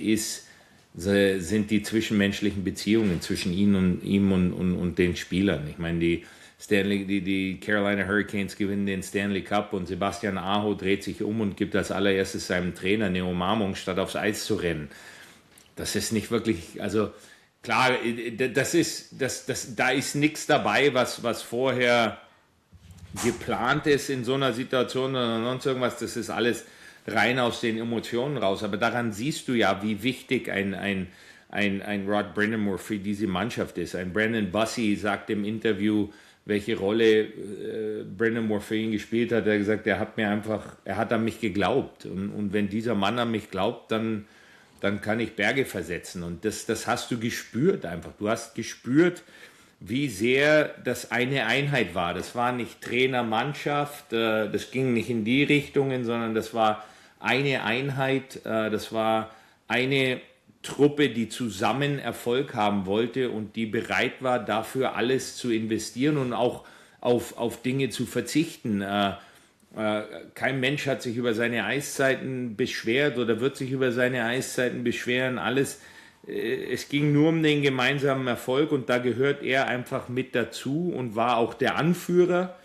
sind die zwischenmenschlichen Beziehungen zwischen ihm und den Spielern. Ich meine, die Carolina Hurricanes gewinnen den Stanley Cup und Sebastian Aho dreht sich um und gibt als allererstes seinem Trainer eine Umarmung, statt aufs Eis zu rennen. Das ist nicht wirklich, also klar, da ist nichts dabei, was vorher geplant ist in so einer Situation oder sonst irgendwas. Das ist alles rein aus den Emotionen raus. Aber daran siehst du ja, wie wichtig ein Rod Brind'Amour für diese Mannschaft ist. Ein Brandon Bussi sagt im Interview, welche Rolle Brind'Amour für ihn gespielt hat. Er hat gesagt, er hat an mich geglaubt. Und wenn dieser Mann an mich glaubt, dann kann ich Berge versetzen. Und das hast du gespürt einfach. Du hast gespürt, wie sehr das eine Einheit war. Das war nicht Trainer-Mannschaft, das ging nicht in die Richtungen, sondern das war eine Einheit, das war eine Truppe, die zusammen Erfolg haben wollte und die bereit war, dafür alles zu investieren und auch auf Dinge zu verzichten. Kein Mensch hat sich über seine Eiszeiten beschwert oder wird sich über seine Eiszeiten beschweren. Es ging nur um den gemeinsamen Erfolg und da gehört er einfach mit dazu und war auch der Anführer.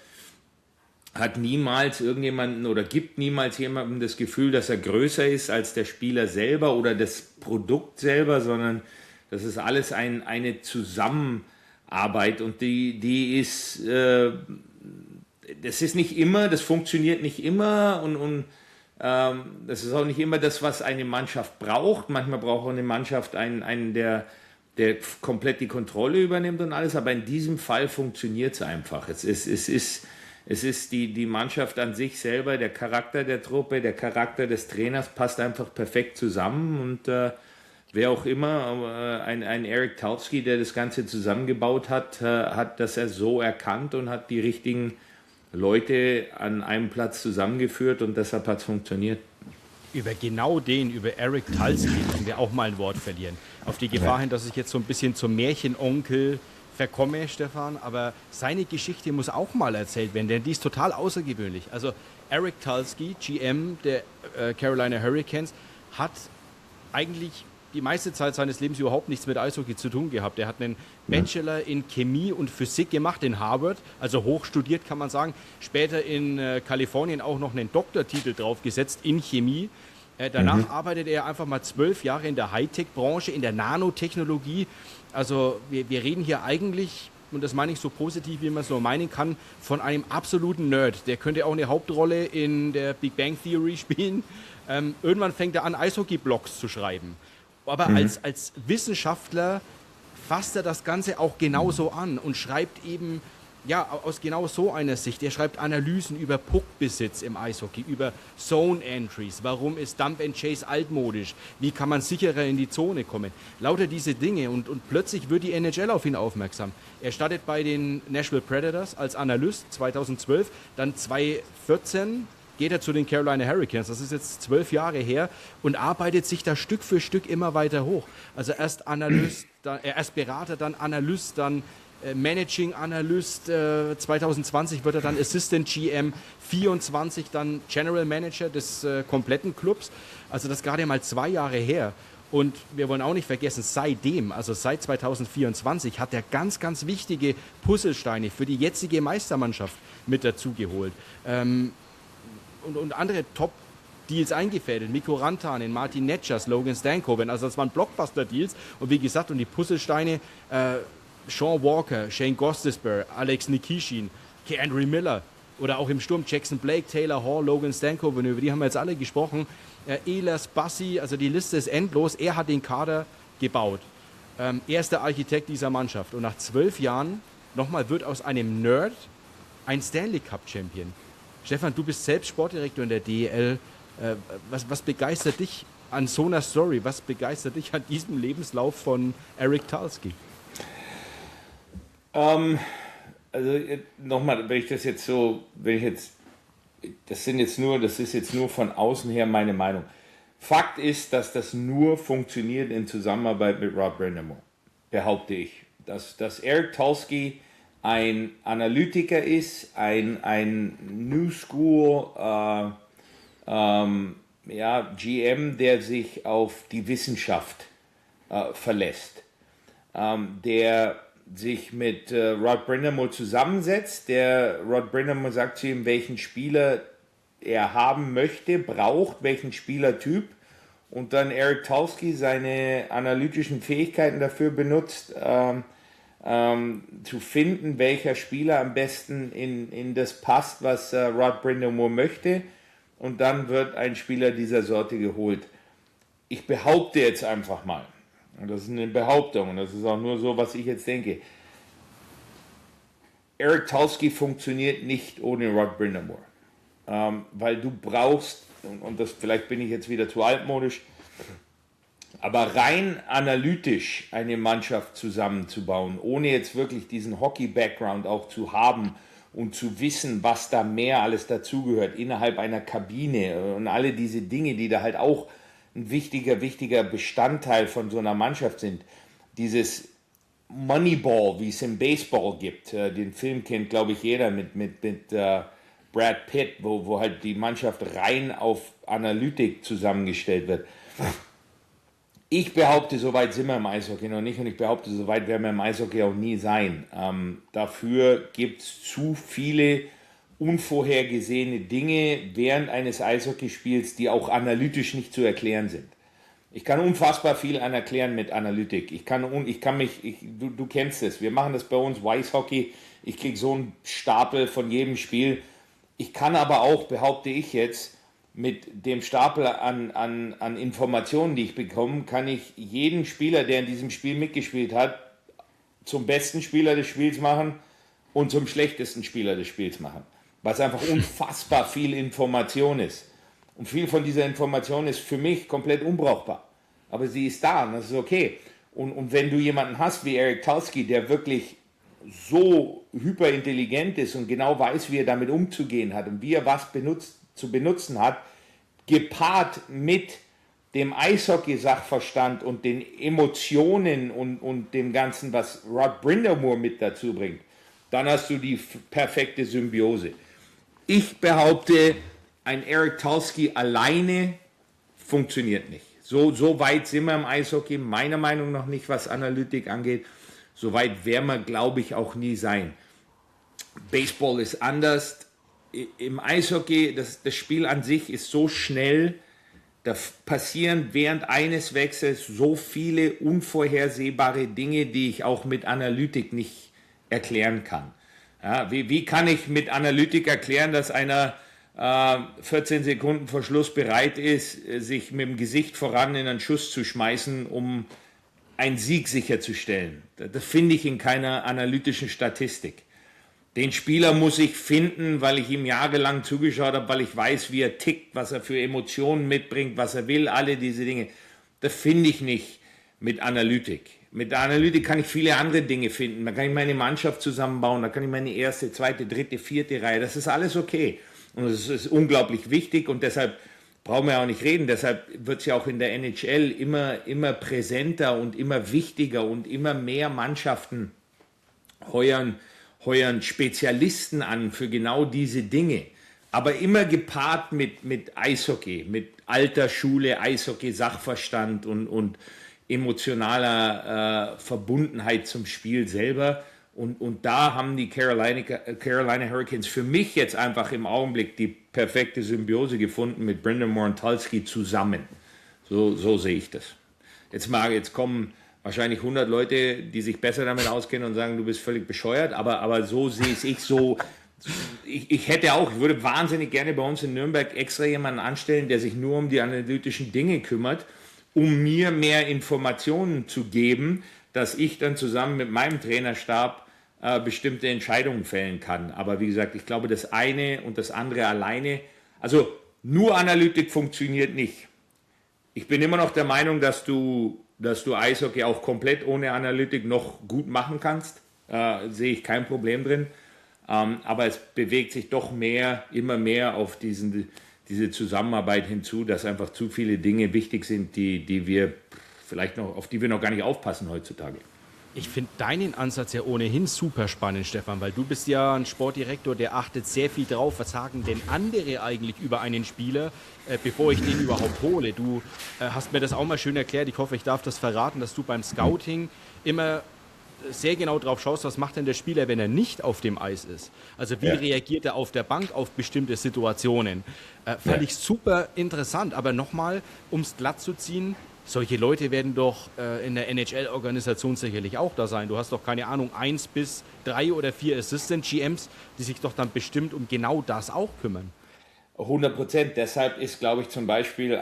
Hat niemals irgendjemanden oder gibt niemals jemandem das Gefühl, dass er größer ist als der Spieler selber oder das Produkt selber, sondern das ist alles eine Zusammenarbeit und die ist, das ist nicht immer, das funktioniert nicht immer und das ist auch nicht immer das, was eine Mannschaft braucht. Manchmal braucht eine Mannschaft einen der komplett die Kontrolle übernimmt und alles, aber in diesem Fall funktioniert es einfach. Es ist die Mannschaft an sich selber, der Charakter der Truppe, der Charakter des Trainers passt einfach perfekt zusammen und wer auch immer, ein Eric Talski, der das Ganze zusammengebaut hat, hat das so erkannt und hat die richtigen Leute an einem Platz zusammengeführt und deshalb hat es funktioniert. Über Eric Talski müssen wir auch mal ein Wort verlieren. Auf die Gefahr hin, dass ich jetzt so ein bisschen zum Märchenonkel verkomme, Stefan, aber seine Geschichte muss auch mal erzählt werden, denn die ist total außergewöhnlich. Also Eric Talski, GM der Carolina Hurricanes, hat eigentlich die meiste Zeit seines Lebens überhaupt nichts mit Eishockey zu tun gehabt. Er hat einen Bachelor in Chemie und Physik gemacht in Harvard, also hoch studiert kann man sagen. Später in Kalifornien auch noch einen Doktortitel draufgesetzt in Chemie. Danach arbeitet er einfach mal 12 Jahre in der Hightech-Branche, in der Nanotechnologie. Also wir reden hier eigentlich und das meine ich so positiv, wie man es nur meinen kann, von einem absoluten Nerd. Der könnte auch eine Hauptrolle in der Big Bang Theory spielen. Irgendwann fängt er an, Eishockey-Blogs zu schreiben. Aber als Wissenschaftler fasst er das Ganze auch genauso an und schreibt eben, ja, aus genau so einer Sicht. Er schreibt Analysen über Puckbesitz im Eishockey, über Zone Entries, warum ist Dump and Chase altmodisch, wie kann man sicherer in die Zone kommen. Lauter diese Dinge und plötzlich wird die NHL auf ihn aufmerksam. Er startet bei den Nashville Predators als Analyst 2012, dann 2014 geht er zu den Carolina Hurricanes, das ist jetzt 12 Jahre her, und arbeitet sich da Stück für Stück immer weiter hoch. Also erst Analyst, erst Berater, dann Analyst, dann Managing Analyst, 2020 wird er dann Assistant GM, 24 dann General Manager des kompletten Clubs. Also das gerade mal 2 Jahre her. Und wir wollen auch nicht vergessen, seitdem, also seit 2024, hat er ganz, ganz wichtige Puzzlesteine für die jetzige Meistermannschaft mit dazugeholt. Und andere Top-Deals eingefädelt. Mikko Rantanen, Martin Netschas, Logan Stankoven. Also das waren Blockbuster-Deals. Und wie gesagt, und die Puzzlesteine, Sean Walker, Shane Gostisbehere, Alex Nikishin, Keandre Miller oder auch im Sturm Jackson Blake, Taylor Hall, Logan Stankoven, über die haben wir jetzt alle gesprochen. Ehlers Bassi, also die Liste ist endlos. Er hat den Kader gebaut. Er ist der Architekt dieser Mannschaft. Und nach 12 Jahren, nochmal, wird aus einem Nerd ein Stanley Cup Champion. Stefan, du bist selbst Sportdirektor in der DEL. Was begeistert dich an so einer Story? Was begeistert dich an diesem Lebenslauf von Eric Talski? Also nochmal, das ist jetzt nur von außen her meine Meinung. Fakt ist, dass das nur funktioniert in Zusammenarbeit mit Rod Brind'Amour, behaupte ich. Dass Eric Talski ein Analytiker ist, ein New School GM, der sich auf die Wissenschaft verlässt, der sich mit Rod Brind'Amour zusammensetzt, der Rod Brind'Amour sagt zu ihm, welchen Spieler er haben möchte, braucht, welchen Spielertyp, und dann Eric Talski seine analytischen Fähigkeiten dafür benutzt, zu finden, welcher Spieler am besten in das passt, was Rod Brind'Amour möchte, und dann wird ein Spieler dieser Sorte geholt. Ich behaupte jetzt einfach mal, und das ist eine Behauptung, und das ist auch nur so, was ich jetzt denke, Eric Talski funktioniert nicht ohne Rod Brind'Amour, weil du brauchst, und das vielleicht bin ich jetzt wieder zu altmodisch, aber rein analytisch eine Mannschaft zusammenzubauen, ohne jetzt wirklich diesen Hockey-Background auch zu haben und zu wissen, was da mehr alles dazugehört innerhalb einer Kabine und alle diese Dinge, die da halt auch ein wichtiger Bestandteil von so einer Mannschaft sind. Dieses Moneyball, wie es im Baseball gibt, den Film kennt, glaube ich, jeder mit Brad Pitt, wo halt die Mannschaft rein auf Analytik zusammengestellt wird. Ich behaupte, so weit sind wir im Eishockey noch nicht, und ich behaupte, so weit werden wir im Eishockey auch nie sein. Dafür gibt es zu viele unvorhergesehene Dinge während eines Eishockeyspiels, die auch analytisch nicht zu erklären sind. Ich kann unfassbar viel erklären mit Analytik. Du kennst es, wir machen das bei uns, Eishockey, ich kriege so einen Stapel von jedem Spiel. Ich kann aber auch, behaupte ich jetzt, mit dem Stapel an Informationen, die ich bekomme, kann ich jeden Spieler, der in diesem Spiel mitgespielt hat, zum besten Spieler des Spiels machen und zum schlechtesten Spieler des Spiels machen. Was einfach unfassbar viel Information ist. Und viel von dieser Information ist für mich komplett unbrauchbar. Aber sie ist da und das ist okay. Und wenn du jemanden hast wie Eric Talski, der wirklich so hyperintelligent ist und genau weiß, wie er damit umzugehen hat und wie er was zu benutzen hat, gepaart mit dem Eishockey-Sachverstand und den Emotionen und dem Ganzen, was Rod Brind'Amour mit dazu bringt, dann hast du die perfekte Symbiose. Ich behaupte, ein Eric Talski alleine funktioniert nicht. So weit sind wir im Eishockey, meiner Meinung nach nicht, was Analytik angeht. So weit werden wir, glaube ich, auch nie sein. Baseball ist anders. Im Eishockey, das Spiel an sich ist so schnell, da passieren während eines Wechsels so viele unvorhersehbare Dinge, die ich auch mit Analytik nicht erklären kann. Ja, wie kann ich mit Analytik erklären, dass einer 14 Sekunden vor Schluss bereit ist, sich mit dem Gesicht voran in einen Schuss zu schmeißen, um einen Sieg sicherzustellen? Das finde ich in keiner analytischen Statistik. Den Spieler muss ich finden, weil ich ihm jahrelang zugeschaut habe, weil ich weiß, wie er tickt, was er für Emotionen mitbringt, was er will, alle diese Dinge. Das finde ich nicht mit Analytik. Mit der Analytik kann ich viele andere Dinge finden. Da kann ich meine Mannschaft zusammenbauen, da kann ich meine erste, zweite, dritte, vierte Reihe. Das ist alles okay. Und es ist unglaublich wichtig und deshalb brauchen wir auch nicht reden. Deshalb wird es ja auch in der NHL immer präsenter und immer wichtiger und immer mehr Mannschaften heuern Spezialisten an für genau diese Dinge. Aber immer gepaart mit Eishockey, mit alter Schule, Eishockey, Sachverstand und emotionaler Verbundenheit zum Spiel selber. Und da haben die Carolina Hurricanes für mich jetzt einfach im Augenblick die perfekte Symbiose gefunden mit Brind'Amour und Tulsky zusammen. So sehe ich das. Jetzt kommen wahrscheinlich 100 Leute, die sich besser damit auskennen und sagen, du bist völlig bescheuert, aber so sehe ich so. Ich würde wahnsinnig gerne bei uns in Nürnberg extra jemanden anstellen, der sich nur um die analytischen Dinge kümmert, um mir mehr Informationen zu geben, dass ich dann zusammen mit meinem Trainerstab bestimmte Entscheidungen fällen kann. Aber wie gesagt, ich glaube, das eine und das andere alleine, also nur Analytik funktioniert nicht. Ich bin immer noch der Meinung, dass du Eishockey auch komplett ohne Analytik noch gut machen kannst. Sehe ich kein Problem drin. Aber es bewegt sich doch immer mehr auf diese Zusammenarbeit hinzu, dass einfach zu viele Dinge wichtig sind, auf die wir noch gar nicht aufpassen heutzutage. Ich finde deinen Ansatz ja ohnehin super spannend, Stefan, weil du bist ja ein Sportdirektor, der achtet sehr viel drauf, was sagen denn andere eigentlich über einen Spieler, bevor ich den überhaupt hole. Du hast mir das auch mal schön erklärt, ich hoffe, ich darf das verraten, dass du beim Scouting immer sehr genau drauf schaust, was macht denn der Spieler, wenn er nicht auf dem Eis ist. Also wie reagiert er auf der Bank auf bestimmte Situationen. Fand ich super interessant, aber nochmal, um es glatt zu ziehen, solche Leute werden doch in der NHL-Organisation sicherlich auch da sein. Du hast doch, keine Ahnung, 1 bis 3 oder 4 Assistant-GMs, die sich doch dann bestimmt um genau das auch kümmern. 100%. Deshalb ist, glaube ich, zum Beispiel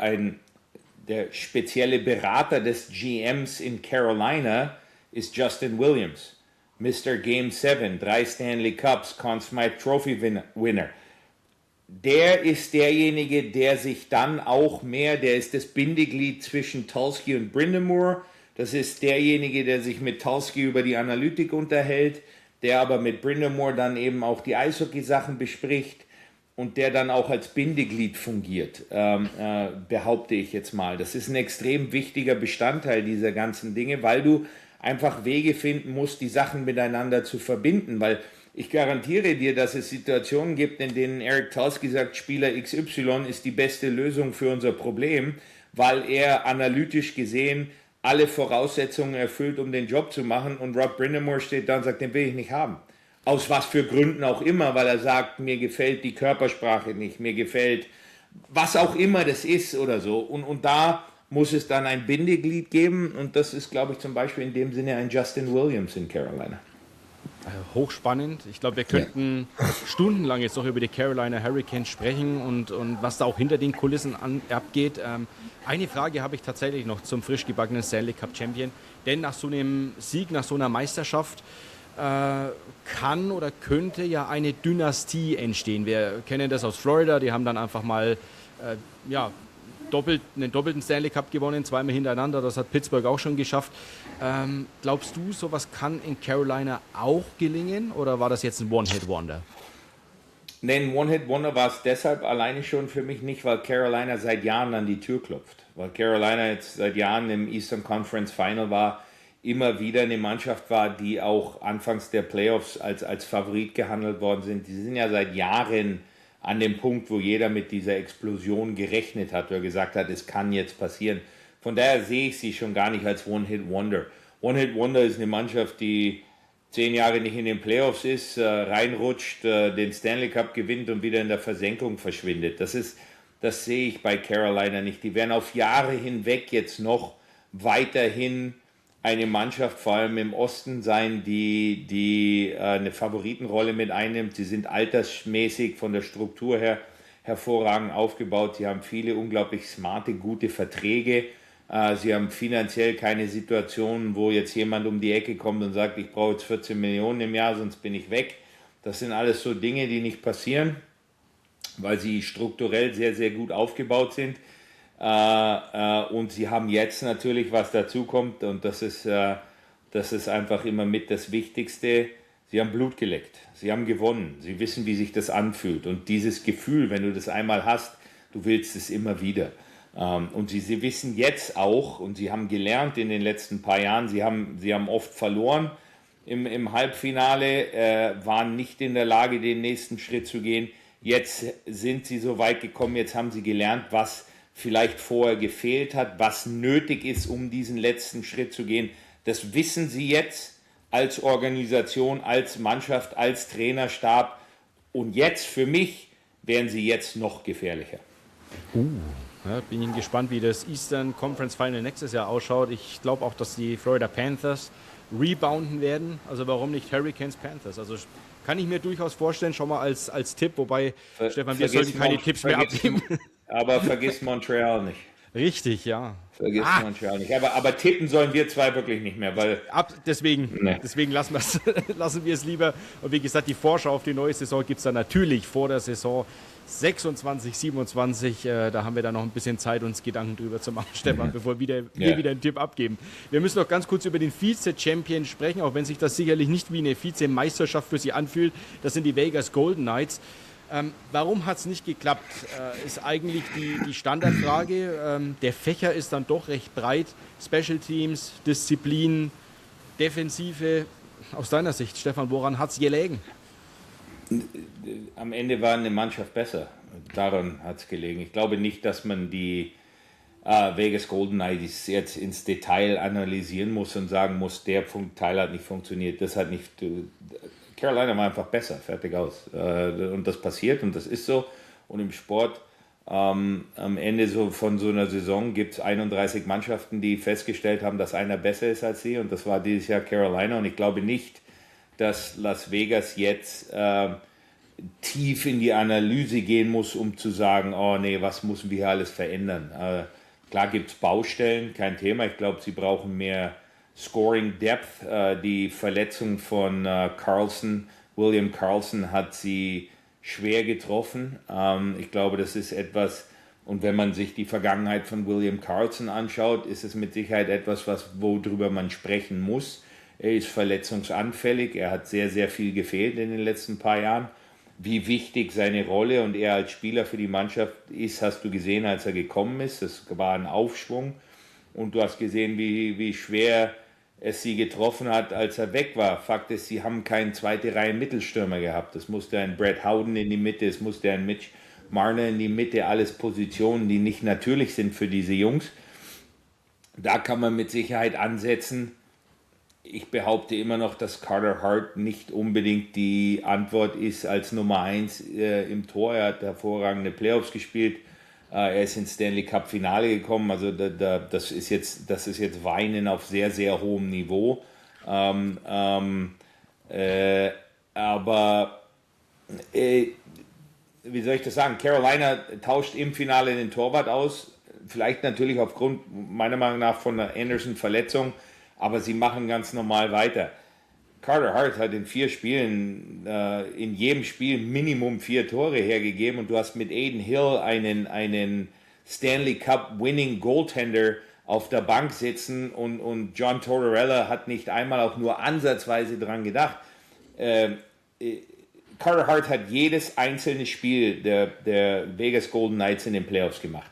der spezielle Berater des GMs in Carolina ist Justin Williams. Mr. Game 7, 3 Stanley Cups, Conn Smythe Trophy Winner. Der ist derjenige, der sich dann auch der ist das Bindeglied zwischen Tulsky und Brind'Amour. Das ist derjenige, der sich mit Tulsky über die Analytik unterhält, der aber mit Brind'Amour dann eben auch die Eishockey-Sachen bespricht und der dann auch als Bindeglied fungiert, behaupte ich jetzt mal. Das ist ein extrem wichtiger Bestandteil dieser ganzen Dinge, weil du einfach Wege finden musst, die Sachen miteinander zu verbinden, weil ich garantiere dir, dass es Situationen gibt, in denen Eric Tulsky sagt, Spieler XY ist die beste Lösung für unser Problem, weil er analytisch gesehen alle Voraussetzungen erfüllt, um den Job zu machen, und Rob Brind'Amour steht da und sagt, den will ich nicht haben. Aus was für Gründen auch immer, weil er sagt, mir gefällt die Körpersprache nicht, mir gefällt was auch immer das ist oder so. Und da muss es dann ein Bindeglied geben, und das ist, glaube ich, zum Beispiel in dem Sinne ein Justin Williams in Carolina. Hochspannend. Ich glaube, wir könnten stundenlang jetzt noch über die Carolina Hurricanes sprechen und was da auch hinter den Kulissen abgeht. Eine Frage habe ich tatsächlich noch zum frisch gebackenen Stanley Cup Champion. Denn nach so einem Sieg, nach so einer Meisterschaft kann oder könnte ja eine Dynastie entstehen. Wir kennen das aus Florida. Die haben dann einfach mal einen doppelten Stanley Cup gewonnen, zweimal hintereinander. Das hat Pittsburgh auch schon geschafft. Glaubst du, sowas kann in Carolina auch gelingen, oder war das jetzt ein One-Hit-Wonder? Nein, ein One-Hit-Wonder war es deshalb alleine schon für mich nicht, weil Carolina seit Jahren an die Tür klopft. Weil Carolina jetzt seit Jahren im Eastern Conference Final war, immer wieder eine Mannschaft war, die auch anfangs der Playoffs als Favorit gehandelt worden sind. Die sind ja seit Jahren an dem Punkt, wo jeder mit dieser Explosion gerechnet hat oder gesagt hat, es kann jetzt passieren. Von daher sehe ich sie schon gar nicht als One-Hit-Wonder. One-Hit-Wonder ist eine Mannschaft, die 10 Jahre nicht in den Playoffs ist, reinrutscht, den Stanley Cup gewinnt und wieder in der Versenkung verschwindet. Das sehe ich bei Carolina nicht. Die werden auf Jahre hinweg jetzt noch weiterhin eine Mannschaft, vor allem im Osten sein, die eine Favoritenrolle mit einnimmt. Sie sind altersmäßig von der Struktur her hervorragend aufgebaut. Sie haben viele unglaublich smarte, gute Verträge. Sie haben finanziell keine Situation, wo jetzt jemand um die Ecke kommt und sagt, ich brauche jetzt 14 Millionen im Jahr, sonst bin ich weg. Das sind alles so Dinge, die nicht passieren, weil sie strukturell sehr, sehr gut aufgebaut sind. Und sie haben jetzt natürlich, was dazu kommt, und das ist einfach immer mit das Wichtigste, sie haben Blut geleckt, sie haben gewonnen, sie wissen, wie sich das anfühlt. Und dieses Gefühl, wenn du das einmal hast, du willst es immer wieder. Und sie wissen jetzt auch, und sie haben gelernt in den letzten paar Jahren, sie haben oft verloren im Halbfinale, waren nicht in der Lage, den nächsten Schritt zu gehen. Jetzt sind sie so weit gekommen, jetzt haben sie gelernt, was vielleicht vorher gefehlt hat, was nötig ist, um diesen letzten Schritt zu gehen. Das wissen sie jetzt als Organisation, als Mannschaft, als Trainerstab. Und jetzt, für mich, werden sie jetzt noch gefährlicher. Ja, bin ich gespannt, wie das Eastern Conference Final nächstes Jahr ausschaut. Ich glaube auch, dass die Florida Panthers rebounden werden. Also warum nicht Hurricanes Panthers? Also kann ich mir durchaus vorstellen, schon mal als Tipp. Wobei, Stefan, wir sollten keine Tipps mehr abgeben. Aber vergiss Montreal nicht. Richtig, ja. Vergiss Montreal nicht. Aber tippen sollen wir zwei wirklich nicht mehr, weil... Deswegen lassen wir es lieber. Und wie gesagt, die Vorschau auf die neue Saison gibt es dann natürlich vor der Saison 26, 27. Da haben wir dann noch ein bisschen Zeit, uns Gedanken drüber zu machen, Stefan, bevor wir wieder einen Tipp abgeben. Wir müssen noch ganz kurz über den Vize-Champion sprechen, auch wenn sich das sicherlich nicht wie eine Vizemeisterschaft für sie anfühlt. Das sind die Vegas Golden Knights. Warum hat es nicht geklappt, ist eigentlich die Standardfrage. Der Fächer ist dann doch recht breit. Special Teams, Disziplin, Defensive. Aus deiner Sicht, Stefan, woran hat es gelegen? Am Ende war eine Mannschaft besser. Daran hat es gelegen. Ich glaube nicht, dass man die Vegas Golden Knights jetzt ins Detail analysieren muss und sagen muss, der Teil hat nicht funktioniert, das hat nicht... Carolina war einfach besser, fertig aus. Und das passiert und das ist so. Und im Sport am Ende von so einer Saison gibt es 31 Mannschaften, die festgestellt haben, dass einer besser ist als sie. Und das war dieses Jahr Carolina. Und ich glaube nicht, dass Las Vegas jetzt tief in die Analyse gehen muss, um zu sagen, oh nee, was müssen wir hier alles verändern. Klar gibt es Baustellen, kein Thema. Ich glaube, sie brauchen mehr Scoring Depth. Die Verletzung von William Karlsson hat sie schwer getroffen. Ich glaube, das ist etwas, und wenn man sich die Vergangenheit von William Karlsson anschaut, ist es mit Sicherheit etwas, worüber man sprechen muss. Er ist verletzungsanfällig, er hat sehr, sehr viel gefehlt in den letzten paar Jahren. Wie wichtig seine Rolle und er als Spieler für die Mannschaft ist, hast du gesehen, als er gekommen ist. Das war ein Aufschwung. Und du hast gesehen, wie schwer es sie getroffen hat, als er weg war. Fakt ist, sie haben keinen zweite Reihe Mittelstürmer gehabt. Es musste ein Brett Howden in die Mitte, es musste ein Mitch Marner in die Mitte, alles Positionen, die nicht natürlich sind für diese Jungs. Da kann man mit Sicherheit ansetzen. Ich behaupte immer noch, dass Carter Hart nicht unbedingt die Antwort ist als Nummer 1 im Tor. Er hat hervorragende Playoffs gespielt. Er ist ins Stanley Cup Finale gekommen, also das ist jetzt Weinen auf sehr, sehr hohem Niveau. Aber wie soll ich das sagen? Carolina tauscht im Finale den Torwart aus, vielleicht natürlich aufgrund meiner Meinung nach von der Anderson-Verletzung, aber sie machen ganz normal weiter. Carter Hart hat in 4 Spielen, in jedem Spiel Minimum 4 Tore hergegeben und du hast mit Aiden Hill einen Stanley Cup Winning Goaltender auf der Bank sitzen und John Tortorella hat nicht einmal auch nur ansatzweise dran gedacht. Carter Hart hat jedes einzelne Spiel der Vegas Golden Knights in den Playoffs gemacht.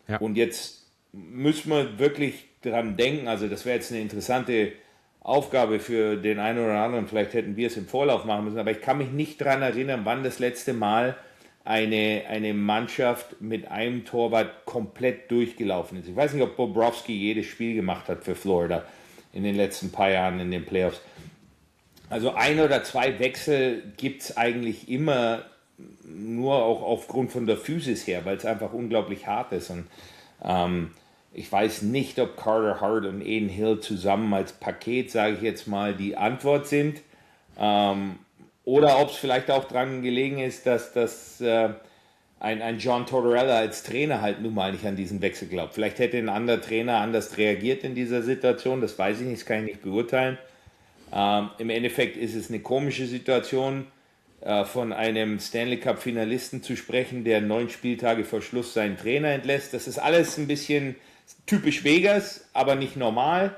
Ja. Und jetzt müssen wir wirklich dran denken, also das wäre jetzt eine interessante Aufgabe für den einen oder anderen, vielleicht hätten wir es im Vorlauf machen müssen, aber ich kann mich nicht daran erinnern, wann das letzte Mal eine Mannschaft mit einem Torwart komplett durchgelaufen ist. Ich weiß nicht, ob Bobrovsky jedes Spiel gemacht hat für Florida in den letzten paar Jahren in den Playoffs. Also 1 oder 2 Wechsel gibt es eigentlich immer, nur auch aufgrund von der Physis her, weil es einfach unglaublich hart ist. Und Ich weiß nicht, ob Carter Hart und Aiden Hill zusammen als Paket, sage ich jetzt mal, die Antwort sind. Oder ob es vielleicht auch dran gelegen ist, dass ein John Tortorella als Trainer halt nun mal nicht an diesen Wechsel glaubt. Vielleicht hätte ein anderer Trainer anders reagiert in dieser Situation, das weiß ich nicht, das kann ich nicht beurteilen. Im Endeffekt ist es eine komische Situation, von einem Stanley Cup Finalisten zu sprechen, der 9 Spieltage vor Schluss seinen Trainer entlässt. Das ist alles ein bisschen typisch Vegas, aber nicht normal.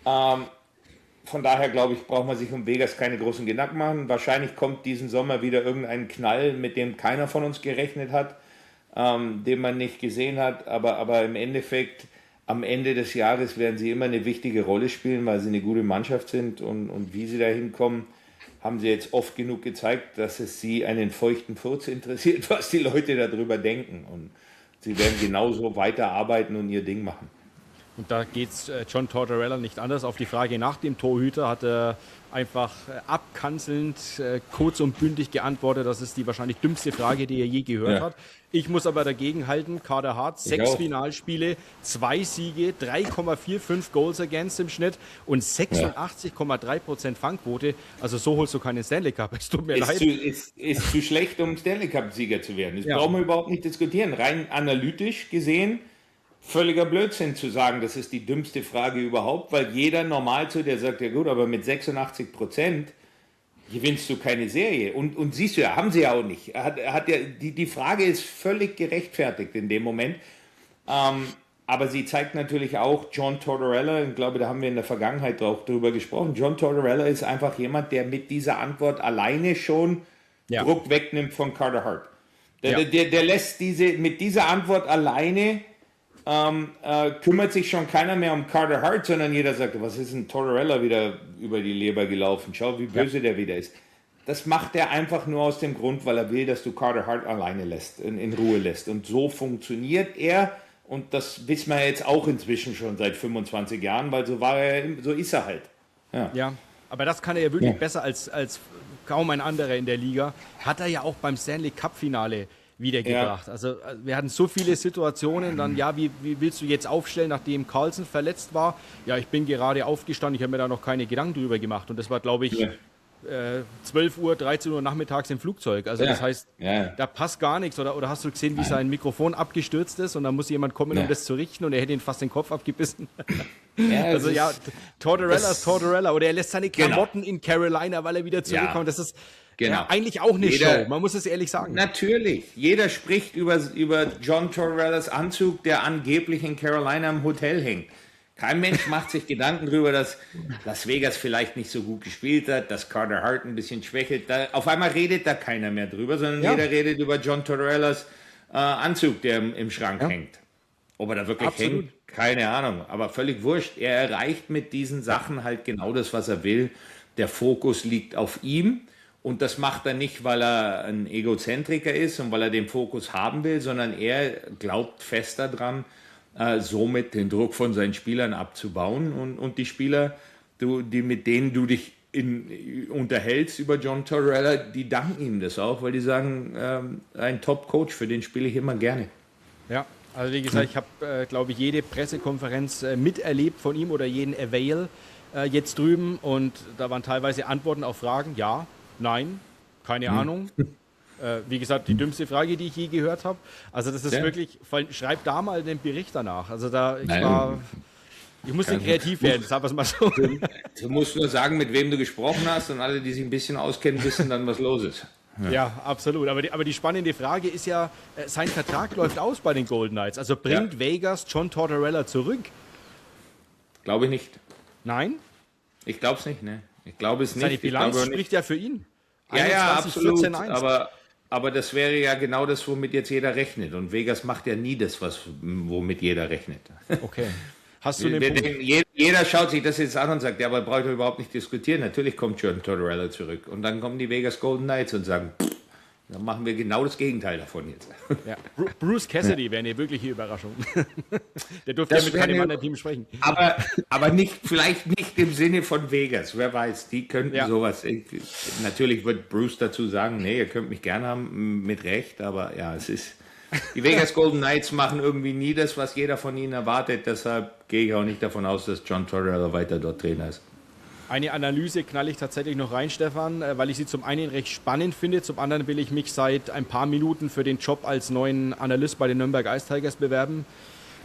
Von daher glaube ich, braucht man sich um Vegas keine großen Gedanken machen. Wahrscheinlich kommt diesen Sommer wieder irgendein Knall, mit dem keiner von uns gerechnet hat, den man nicht gesehen hat. Aber im Endeffekt, am Ende des Jahres werden sie immer eine wichtige Rolle spielen, weil sie eine gute Mannschaft sind. Und wie sie da hinkommen, haben sie jetzt oft genug gezeigt, dass es sie einen feuchten Furz interessiert, was die Leute darüber denken. Und sie werden genauso weiterarbeiten und ihr Ding machen. Und da geht es John Tortorella nicht anders. Auf die Frage nach dem Torhüter hat er einfach abkanzelnd, kurz und bündig geantwortet. Das ist die wahrscheinlich dümmste Frage, die er je gehört hat. Ich muss aber dagegen halten, Carter Hart, 6 Finalspiele, 2 Siege, 3,45 Goals against im Schnitt und 86,3% Fangquote. Also so holst du keinen Stanley Cup. Es tut mir leid. Ist zu schlecht, um Stanley Cup-Sieger zu werden. Das brauchen wir überhaupt nicht diskutieren. Rein analytisch gesehen, völliger Blödsinn zu sagen, das ist die dümmste Frage überhaupt, weil jeder normal zu der sagt, ja gut, aber mit 86% gewinnst du keine Serie. Und siehst du ja, haben sie ja auch nicht. Die Frage ist völlig gerechtfertigt in dem Moment. Aber sie zeigt natürlich auch John Tortorella, ich glaube, da haben wir in der Vergangenheit auch drüber gesprochen, John Tortorella ist einfach jemand, der mit dieser Antwort alleine schon Druck wegnimmt von Carter Hart. Der lässt mit dieser Antwort alleine kümmert sich schon keiner mehr um Carter Hart, sondern jeder sagt, was ist ein Tortorella wieder über die Leber gelaufen? Schau, wie böse der wieder ist. Das macht er einfach nur aus dem Grund, weil er will, dass du Carter Hart alleine lässt, in Ruhe lässt. Und so funktioniert er. Und das wissen wir jetzt auch inzwischen schon seit 25 Jahren, weil so ist er halt. Ja, aber das kann er ja wirklich besser als kaum ein anderer in der Liga. Hat er ja auch beim Stanley Cup Finale wiedergebracht. Ja. Also wir hatten so viele Situationen, dann wie willst du jetzt aufstellen, nachdem Carlson verletzt war? Ja, ich bin gerade aufgestanden, ich habe mir da noch keine Gedanken drüber gemacht und das war, glaube ich, 12 Uhr, 13 Uhr nachmittags im Flugzeug. Also das heißt, da passt gar nichts. Oder hast du gesehen, wie sein Mikrofon abgestürzt ist und dann muss jemand kommen, um das zu richten und er hätte ihn fast den Kopf abgebissen. Also Tortorella ist Tortorella. Oder er lässt seine Klamotten in Carolina, weil er wieder zurückkommt. Das ist eigentlich auch eine Show, man muss es ehrlich sagen. Natürlich. Jeder spricht über John Tortorellas Anzug, der angeblich in Carolina im Hotel hängt. Kein Mensch macht sich Gedanken darüber, dass Las Vegas vielleicht nicht so gut gespielt hat, dass Carter Hart ein bisschen schwächelt. Auf einmal redet da keiner mehr drüber, sondern jeder redet über John Tortorellas Anzug, der im Schrank hängt. Ob er da wirklich hängt, keine Ahnung. Aber völlig wurscht. Er erreicht mit diesen Sachen halt genau das, was er will. Der Fokus liegt auf ihm. Und das macht er nicht, weil er ein Egozentriker ist und weil er den Fokus haben will, sondern er glaubt fest daran, somit den Druck von seinen Spielern abzubauen. Und die Spieler, mit denen du dich unterhältst über John Tortorella, die danken ihm das auch, weil die sagen, ein Top-Coach, für den spiele ich immer gerne. Ja, also wie gesagt, ich habe, glaube ich, jede Pressekonferenz miterlebt von ihm oder jeden Avail jetzt drüben und da waren teilweise Antworten auf Fragen, ja, nein, keine Ahnung. Wie gesagt, die dümmste Frage, die ich je gehört habe. Also das ist wirklich, schreib da mal den Bericht danach. Also ich musste kreativ werden, sagen wir es mal so. Du musst nur sagen, mit wem du gesprochen hast und alle, die sich ein bisschen auskennen, wissen dann, was los ist. Ja, absolut. Aber die spannende Frage ist ja, sein Vertrag läuft aus bei den Golden Knights. Also bringt Vegas John Tortorella zurück? Glaube ich nicht. Nein? Ich glaube es nicht, ne. Ich glaube es nicht. Seine Bilanz spricht ja für ihn. Ja, absolut. 14-1. Aber das wäre ja genau das, womit jetzt jeder rechnet. Und Vegas macht ja nie das, womit jeder rechnet. Okay. Hast du einen Punkt? Jeder schaut sich das jetzt an und sagt, ja, aber braucht ihr überhaupt nicht diskutieren. Natürlich kommt John Tortorella zurück. Und dann kommen die Vegas Golden Knights und sagen, dann machen wir genau das Gegenteil davon jetzt. Ja. Bruce Cassidy wäre eine wirkliche Überraschung. Der durfte ja mit keinem anderen Team sprechen. Aber vielleicht nicht im Sinne von Vegas. Wer weiß, die könnten sowas. Natürlich wird Bruce dazu sagen, nee, ihr könnt mich gerne haben, mit Recht. Aber ja, es ist Die Vegas Golden Knights machen irgendwie nie das, was jeder von ihnen erwartet. Deshalb gehe ich auch nicht davon aus, dass John Tortorella weiter dort Trainer ist. Eine Analyse knall ich tatsächlich noch rein, Stefan, weil ich sie zum einen recht spannend finde, zum anderen will ich mich seit ein paar Minuten für den Job als neuen Analyst bei den Nürnberg Ice Tigers bewerben.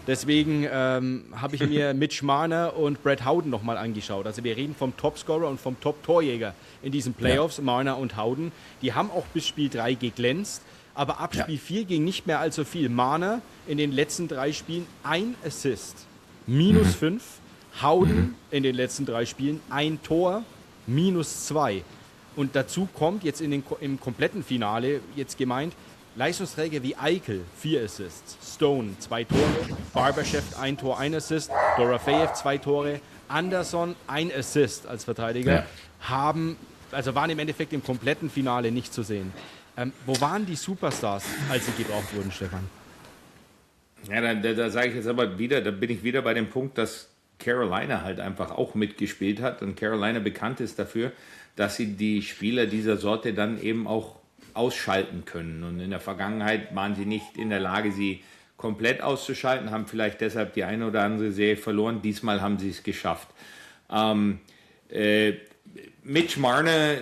Deswegen habe ich mir Mitch Marner und Brett Howden nochmal angeschaut. Also wir reden vom Topscorer und vom Top-Torjäger in diesen Playoffs, Marner und Howden. Die haben auch bis Spiel 3 geglänzt, aber ab Spiel 4 ging nicht mehr allzu viel. Marner in den letzten 3 Spielen 1 Assist, -5. Howden in den letzten 3 Spielen 1 Tor, -2. Und dazu kommt jetzt im kompletten Finale jetzt gemeint, Leistungsträger wie Eichel 4 Assists, Stone 2 Tore, Barbashev 1 Tor, 1 Assist, Dorofeev 2 Tore, Anderson 1 Assist als Verteidiger, waren im Endeffekt im kompletten Finale nicht zu sehen. Wo waren die Superstars, als sie gebraucht wurden, Stefan? Ja, da sage ich jetzt aber wieder, da bin ich wieder bei dem Punkt, dass Carolina halt einfach auch mitgespielt hat und Carolina bekannt ist dafür, dass sie die Spieler dieser Sorte dann eben auch ausschalten können. Und in der Vergangenheit waren sie nicht in der Lage, sie komplett auszuschalten, haben vielleicht deshalb die eine oder andere Serie verloren. Diesmal haben sie es geschafft. Mitch Marner,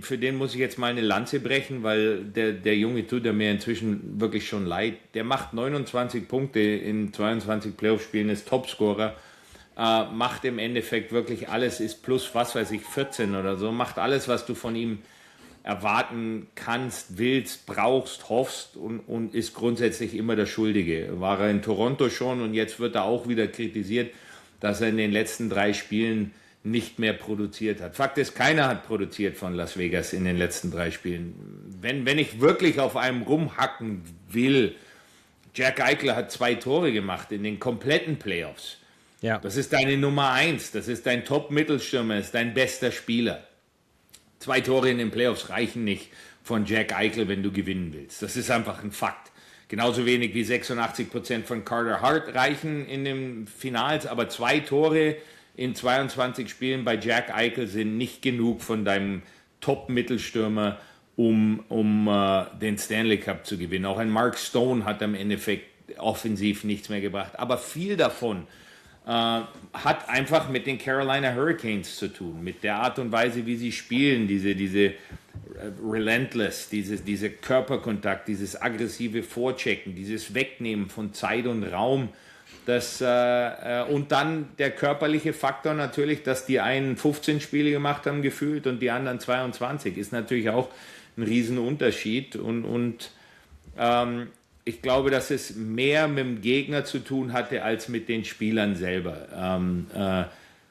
für den muss ich jetzt mal eine Lanze brechen, weil der Junge tut er mir inzwischen wirklich schon leid. Der macht 29 Punkte in 22 Playoff-Spielen, ist Topscorer, macht im Endeffekt wirklich alles, ist plus, was weiß ich, 14 oder so, macht alles, was du von ihm erwarten kannst, willst, brauchst, hoffst und ist grundsätzlich immer der Schuldige. War er in Toronto schon und jetzt wird er auch wieder kritisiert, dass er in den letzten 3 Spielen nicht mehr produziert hat. Fakt ist, keiner hat produziert von Las Vegas in den letzten 3 Spielen. Wenn ich wirklich auf einem rumhacken will, Jack Eichel hat 2 Tore gemacht in den kompletten Playoffs. Ja. Das ist deine Nummer 1, das ist dein Top-Mittelstürmer, ist dein bester Spieler. 2 Tore in den Playoffs reichen nicht von Jack Eichel, wenn du gewinnen willst. Das ist einfach ein Fakt. Genauso wenig wie 86% von Carter Hart reichen in den Finals, aber 2 Tore in 22 Spielen bei Jack Eichel sind nicht genug von deinem Top-Mittelstürmer, um den Stanley Cup zu gewinnen. Auch ein Mark Stone hat im Endeffekt offensiv nichts mehr gebracht. Aber viel davon hat einfach mit den Carolina Hurricanes zu tun, mit der Art und Weise, wie sie spielen, diese Relentless, diese Körperkontakt, dieses aggressive Vorchecken, dieses Wegnehmen von Zeit und Raum. Und dann der körperliche Faktor natürlich, dass die einen 15 Spiele gemacht haben gefühlt und die anderen 22, ist natürlich auch ein Riesenunterschied. Und ich glaube, dass es mehr mit dem Gegner zu tun hatte, als mit den Spielern selber.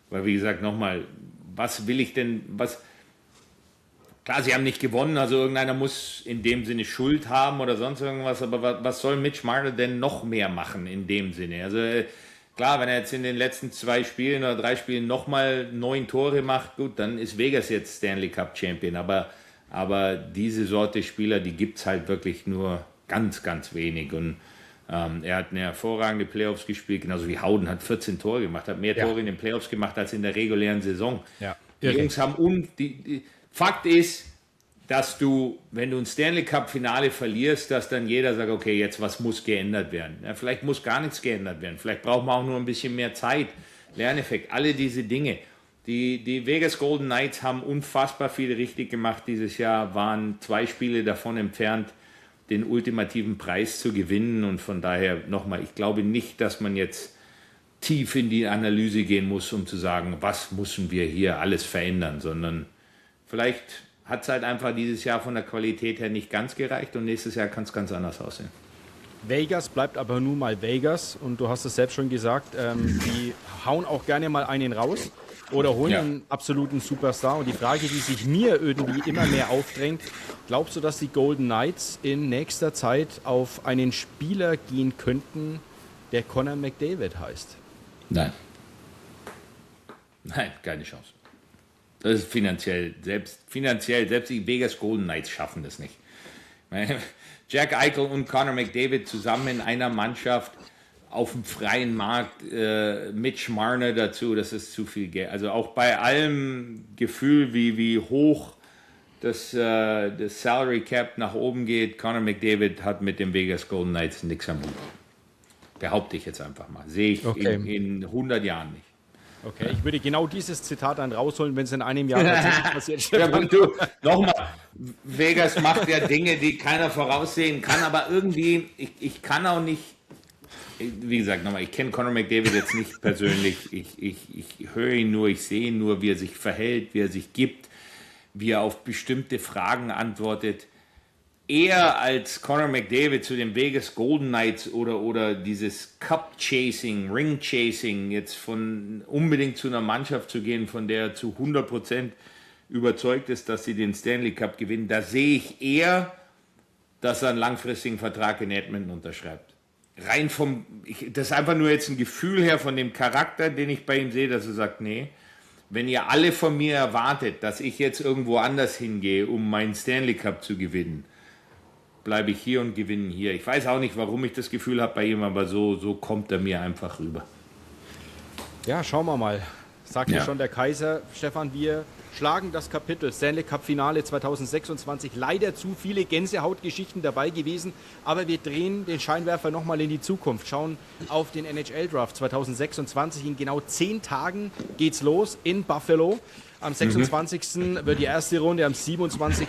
Weil, wie gesagt, nochmal, was will ich denn, klar, sie haben nicht gewonnen, also irgendeiner muss in dem Sinne Schuld haben oder sonst irgendwas, aber was soll Mitch Marner denn noch mehr machen in dem Sinne? Also klar, wenn er jetzt in den letzten 2 Spielen oder 3 Spielen nochmal 9 Tore macht, gut, dann ist Vegas jetzt Stanley Cup Champion, aber diese Sorte Spieler, die gibt es halt wirklich nur ganz, ganz wenig und er hat eine hervorragende Playoffs gespielt, genauso wie Howden hat 14 Tore gemacht, hat mehr Tore in den Playoffs gemacht als in der regulären Saison. Ja. Die Jungs haben Fakt ist, dass du, wenn du ein Stanley Cup Finale verlierst, dass dann jeder sagt, okay, jetzt was muss geändert werden. Ja, vielleicht muss gar nichts geändert werden, vielleicht braucht man auch nur ein bisschen mehr Zeit, Lerneffekt, alle diese Dinge. Die Vegas Golden Knights haben unfassbar viel richtig gemacht dieses Jahr, waren 2 Spiele davon entfernt, den ultimativen Preis zu gewinnen und von daher nochmal, ich glaube nicht, dass man jetzt tief in die Analyse gehen muss, um zu sagen, was müssen wir hier alles verändern, sondern vielleicht hat es halt einfach dieses Jahr von der Qualität her nicht ganz gereicht und nächstes Jahr kann es ganz anders aussehen. Vegas bleibt aber nun mal Vegas und du hast es selbst schon gesagt, die hauen auch gerne mal einen raus oder holen einen absoluten Superstar. Und die Frage, die sich mir irgendwie immer mehr aufdrängt, glaubst du, dass die Golden Knights in nächster Zeit auf einen Spieler gehen könnten, der Connor McDavid heißt? Nein. Nein, keine Chance. Das ist finanziell, selbst die Vegas Golden Knights schaffen das nicht. Jack Eichel und Connor McDavid zusammen in einer Mannschaft auf dem freien Markt, Mitch Marner dazu, das ist zu viel Geld. Also auch bei allem Gefühl, wie hoch das Salary Cap nach oben geht. Connor McDavid hat mit den Vegas Golden Knights nichts am Hut. Behaupte ich jetzt einfach mal. Sehe ich in 100 Jahren nicht. Okay, ich würde genau dieses Zitat dann rausholen, wenn es in einem Jahr tatsächlich passiert. Ja, du, nochmal, Vegas macht ja Dinge, die keiner voraussehen kann, aber irgendwie, ich kann auch nicht, wie gesagt, nochmal, ich kenne Connor McDavid jetzt nicht persönlich, ich höre ihn nur, ich sehe ihn nur, wie er sich verhält, wie er sich gibt, wie er auf bestimmte Fragen antwortet. Eher als Connor McDavid zu den Vegas Golden Knights oder dieses Cup-Chasing, Ring-Chasing, jetzt von unbedingt zu einer Mannschaft zu gehen, von der er zu 100% überzeugt ist, dass sie den Stanley Cup gewinnen, da sehe ich eher, dass er einen langfristigen Vertrag in Edmonton unterschreibt. Das ist einfach nur jetzt ein Gefühl her von dem Charakter, den ich bei ihm sehe, dass er sagt, nee, wenn ihr alle von mir erwartet, dass ich jetzt irgendwo anders hingehe, um meinen Stanley Cup zu gewinnen, bleibe ich hier und gewinne hier. Ich weiß auch nicht, warum ich das Gefühl habe bei ihm, aber so kommt er mir einfach rüber. Ja, schauen wir mal. Sagt ja schon der Kaiser. Stefan, wir schlagen das Kapitel Stanley Cup Finale 2026. Leider zu viele Gänsehautgeschichten dabei gewesen, aber wir drehen den Scheinwerfer nochmal in die Zukunft. Schauen auf den NHL Draft 2026. In genau 10 Tagen geht's los in Buffalo. Am 26. wird die erste Runde, am 27.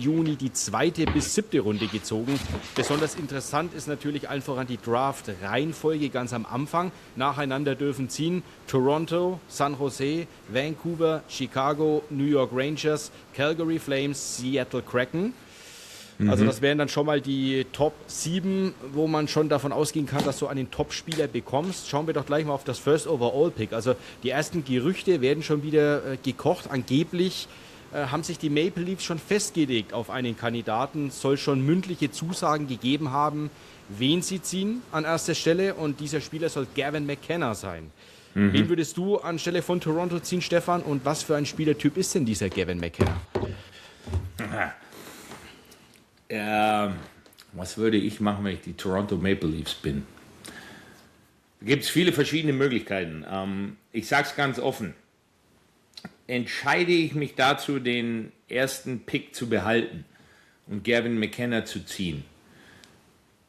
Juni die 2. bis 7. Runde gezogen. Besonders interessant ist natürlich allen voran die Draft-Reihenfolge ganz am Anfang. Nacheinander dürfen ziehen Toronto, San Jose, Vancouver, Chicago, New York Rangers, Calgary Flames, Seattle Kraken. Also das wären dann schon mal die Top 7, wo man schon davon ausgehen kann, dass du einen Top-Spieler bekommst. Schauen wir doch gleich mal auf das First Overall Pick. Also die ersten Gerüchte werden schon wieder gekocht. Angeblich haben sich die Maple Leafs schon festgelegt auf einen Kandidaten, soll schon mündliche Zusagen gegeben haben, wen sie ziehen an erster Stelle. Und dieser Spieler soll Gavin McKenna sein. Wen würdest du anstelle von Toronto ziehen, Stefan? Und was für ein Spielertyp ist denn dieser Gavin McKenna? Was würde ich machen, wenn ich die Toronto Maple Leafs bin? Da gibt es viele verschiedene Möglichkeiten. Ich sage es ganz offen. Entscheide ich mich dazu, den ersten Pick zu behalten und Gavin McKenna zu ziehen,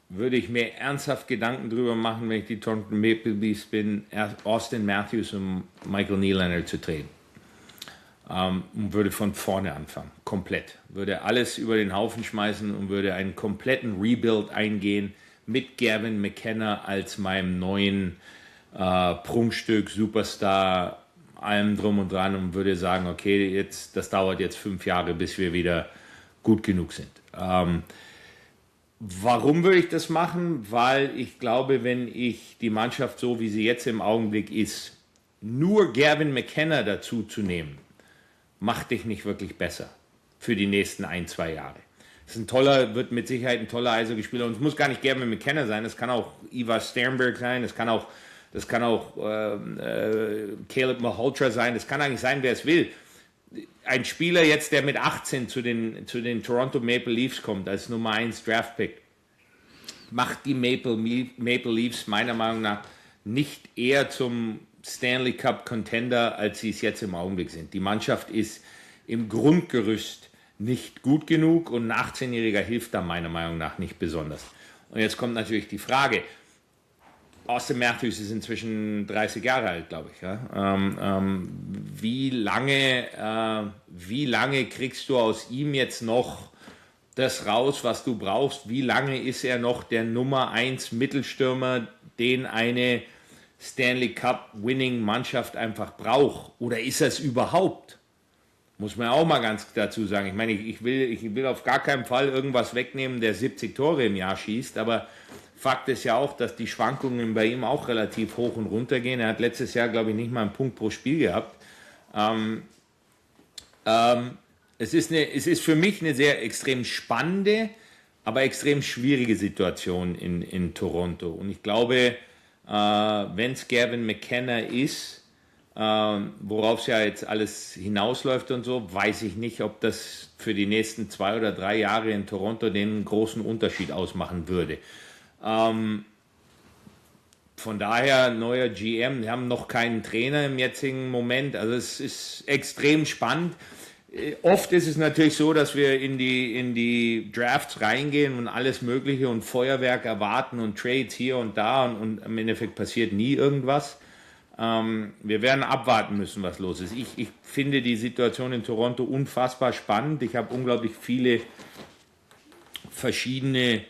würde ich mir ernsthaft Gedanken darüber machen, wenn ich die Toronto Maple Leafs bin, Austin Matthews und Michael Nylander zu traden. Und würde von vorne anfangen, komplett. Würde alles über den Haufen schmeißen und würde einen kompletten Rebuild eingehen mit Gavin McKenna als meinem neuen Prunkstück, Superstar, allem drum und dran und würde sagen, okay, das dauert jetzt 5 Jahre, bis wir wieder gut genug sind. Warum würde ich das machen? Weil ich glaube, wenn ich die Mannschaft so, wie sie jetzt im Augenblick ist, nur Gavin McKenna dazu zu nehmen, macht dich nicht wirklich besser für die nächsten 1-2 Jahre. Das ist wird mit Sicherheit ein toller Eishockeyspieler und es muss gar nicht Gavin McKenna sein, es kann auch Ivar Sternberg sein, das kann auch Caleb Malhotra sein, das kann eigentlich sein, wer es will. Ein Spieler jetzt, der mit 18 zu den Toronto Maple Leafs kommt, als Nummer 1 Draftpick, macht die Maple Leafs meiner Meinung nach nicht eher zum Stanley Cup Contender, als sie es jetzt im Augenblick sind. Die Mannschaft ist im Grundgerüst nicht gut genug und ein 18-Jähriger hilft da meiner Meinung nach nicht besonders. Und jetzt kommt natürlich die Frage, Austin Matthews ist inzwischen 30 Jahre alt, glaube ich. Ja? Wie lange kriegst du aus ihm jetzt noch das raus, was du brauchst? Wie lange ist er noch der Nummer 1 Mittelstürmer, den eine Stanley Cup Winning Mannschaft einfach braucht? Oder ist er es überhaupt? Muss man auch mal ganz dazu sagen. Ich meine, ich will auf gar keinen Fall irgendwas wegnehmen, der 70 Tore im Jahr schießt, aber Fakt ist ja auch, dass die Schwankungen bei ihm auch relativ hoch und runter gehen. Er hat letztes Jahr, glaube ich, nicht mal einen Punkt pro Spiel gehabt. Es ist für mich eine sehr extrem spannende, aber extrem schwierige Situation in Toronto. Und ich glaube, wenn es Gavin McKenna ist, worauf es ja jetzt alles hinausläuft und so, weiß ich nicht, ob das für die nächsten 2 oder 3 Jahre in Toronto den großen Unterschied ausmachen würde. Von daher, neuer GM, wir haben noch keinen Trainer im jetzigen Moment, also es ist extrem spannend. Oft ist es natürlich so, dass wir in die Drafts reingehen und alles Mögliche und Feuerwerk erwarten und Trades hier und da und im Endeffekt passiert nie irgendwas. Wir werden abwarten müssen, was los ist. Ich finde die Situation in Toronto unfassbar spannend. Ich habe unglaublich viele verschiedene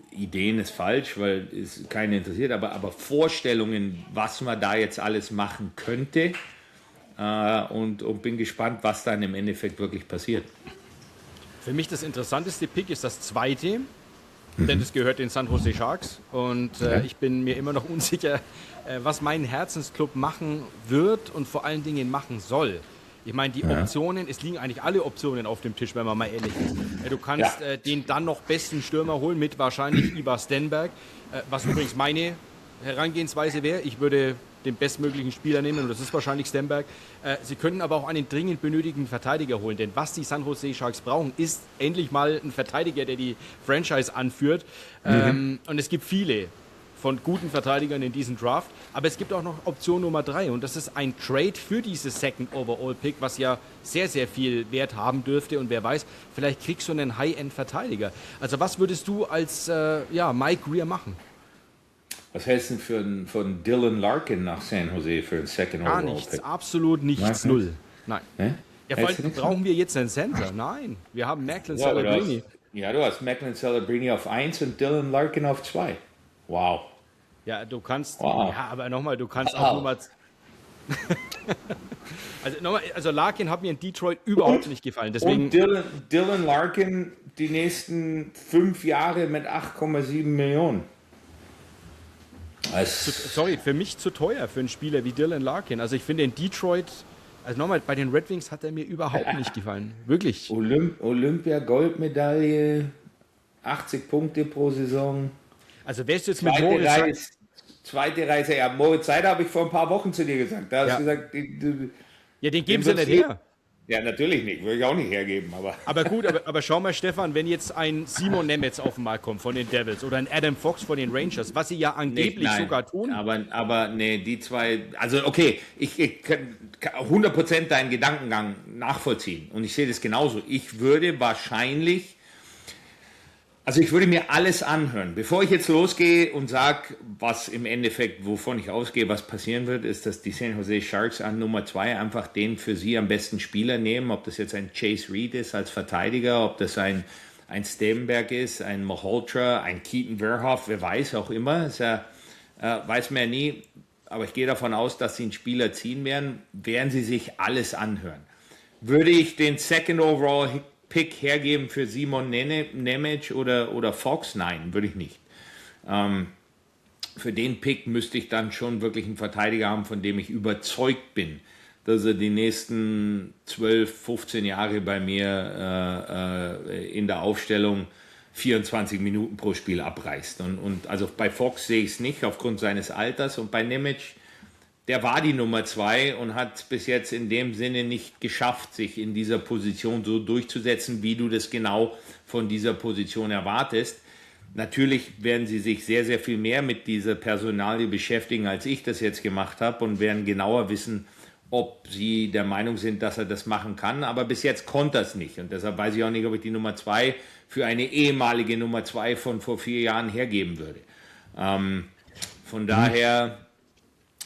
Ideen ist falsch, weil es keinen interessiert, aber Vorstellungen, was man da jetzt alles machen könnte. Und bin gespannt, was dann im Endeffekt wirklich passiert. Für mich das interessanteste Pick ist das zweite, denn es gehört den San Jose Sharks und ich bin mir immer noch unsicher, was mein Herzensclub machen wird und vor allen Dingen machen soll. Ich meine, die Optionen, es liegen eigentlich alle Optionen auf dem Tisch, wenn man mal ehrlich ist. Du kannst den dann noch besten Stürmer holen mit wahrscheinlich Ivar Stenberg, was übrigens meine Herangehensweise wäre. Ich würde den bestmöglichen Spieler nehmen und das ist wahrscheinlich Stenberg. Sie können aber auch einen dringend benötigten Verteidiger holen, denn was die San Jose Sharks brauchen, ist endlich mal ein Verteidiger, der die Franchise anführt. Und es gibt viele von guten Verteidigern in diesem Draft, aber es gibt auch noch Option Nummer 3 und das ist ein Trade für dieses Second Overall Pick, was ja sehr, sehr viel Wert haben dürfte und wer weiß, vielleicht kriegst du einen High-End-Verteidiger. Also was würdest du als Mike Greer machen? Was hältst du denn von Dylan Larkin nach San Jose für ein Second Overall Pick? Gar nichts, absolut nichts, null. Nein. Ja, vor allem brauchen wir jetzt einen Center? Nein, wir haben Macklin Celebrini. Du hast Macklin Celebrini auf 1 und Dylan Larkin auf 2. Wow. Ja, du kannst, aber nochmal, du kannst auch Nummer... also Larkin hat mir in Detroit überhaupt nicht gefallen. Deswegen, und Dylan Larkin die nächsten 5 Jahre mit 8,7 Millionen. Für mich zu teuer für einen Spieler wie Dylan Larkin. Also ich finde in Detroit, also nochmal, bei den Red Wings hat er mir überhaupt nicht gefallen. Wirklich. Olympia-Goldmedaille, 80 Punkte pro Saison. Also wärst du jetzt mit Moritz... Zweite Reise, ja, Moritz Seider habe ich vor ein paar Wochen zu dir gesagt. Da hast du gesagt... den geben sie nicht her. Ja, natürlich nicht. Würde ich auch nicht hergeben. Aber gut, aber schau mal, Stefan, wenn jetzt ein Simon Nemeth auf den Markt kommt von den Devils oder ein Adam Fox von den Rangers, was sie ja angeblich sogar tun. Aber nee, die zwei, also okay, ich kann 100% deinen Gedankengang nachvollziehen und ich sehe das genauso. Ich würde mir alles anhören. Bevor ich jetzt losgehe und sage, was im Endeffekt, wovon ich ausgehe, was passieren wird, ist, dass die San Jose Sharks an Nummer 2 einfach den für sie am besten Spieler nehmen. Ob das jetzt ein Chase Reed ist als Verteidiger, ob das ein Stenberg ist, ein Malhotra, ein Keaton Verhoff, wer weiß auch immer. Das weiß man ja nie. Aber ich gehe davon aus, dass sie einen Spieler ziehen werden sie sich alles anhören. Würde ich den Second Overall Pick hergeben für Simon Nemec oder Fox? Nein, würde ich nicht. Für den Pick müsste ich dann schon wirklich einen Verteidiger haben, von dem ich überzeugt bin, dass er die nächsten 12, 15 Jahre bei mir in der Aufstellung 24 Minuten pro Spiel abreißt. Und also bei Fox sehe ich es nicht aufgrund seines Alters und bei Nemec, der war die Nummer 2 und hat bis jetzt in dem Sinne nicht geschafft, sich in dieser Position so durchzusetzen, wie du das genau von dieser Position erwartest. Natürlich werden sie sich sehr, sehr viel mehr mit dieser Personalie beschäftigen, als ich das jetzt gemacht habe und werden genauer wissen, ob sie der Meinung sind, dass er das machen kann. Aber bis jetzt konnte er es nicht und deshalb weiß ich auch nicht, ob ich die Nummer 2 für eine ehemalige Nummer 2 von vor 4 Jahren hergeben würde. Von daher...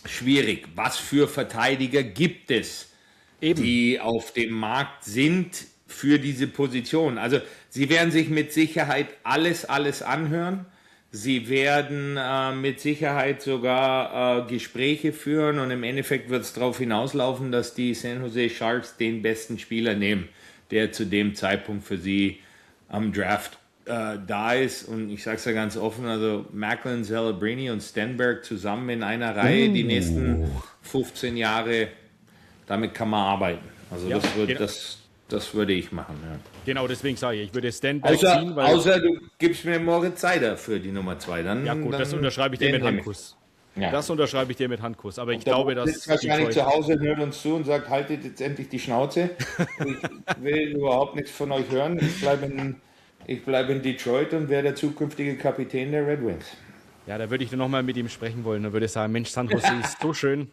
schwierig. Was für Verteidiger gibt es, die auf dem Markt sind für diese Position? Also sie werden sich mit Sicherheit alles anhören. Sie werden mit Sicherheit sogar Gespräche führen und im Endeffekt wird es darauf hinauslaufen, dass die San Jose Sharks den besten Spieler nehmen, der zu dem Zeitpunkt für sie am Draft da ist. Und ich sage es ja ganz offen, also Macklin, Celebrini und Stenberg zusammen in einer Reihe die nächsten 15 Jahre, damit kann man arbeiten. Also ja, das würde ich machen. Ja. Genau, deswegen sage ich würde Stenberg ziehen. Weil außer du gibst mir Moritz Seider für die Nummer 2. Ja gut, das unterschreibe ich dir mit Handkuss. Ja. Das unterschreibe ich dir mit Handkuss. Aber ich glaube, dass... sitzt wahrscheinlich zu Hause und hört uns zu und sagt, haltet jetzt endlich die Schnauze. Ich will überhaupt nichts von euch hören. Ich bleibe in Detroit und wäre der zukünftige Kapitän der Red Wings. Ja, da würde ich dann nochmal mit ihm sprechen wollen. Dann würde ich sagen, Mensch, San Jose ist so schön.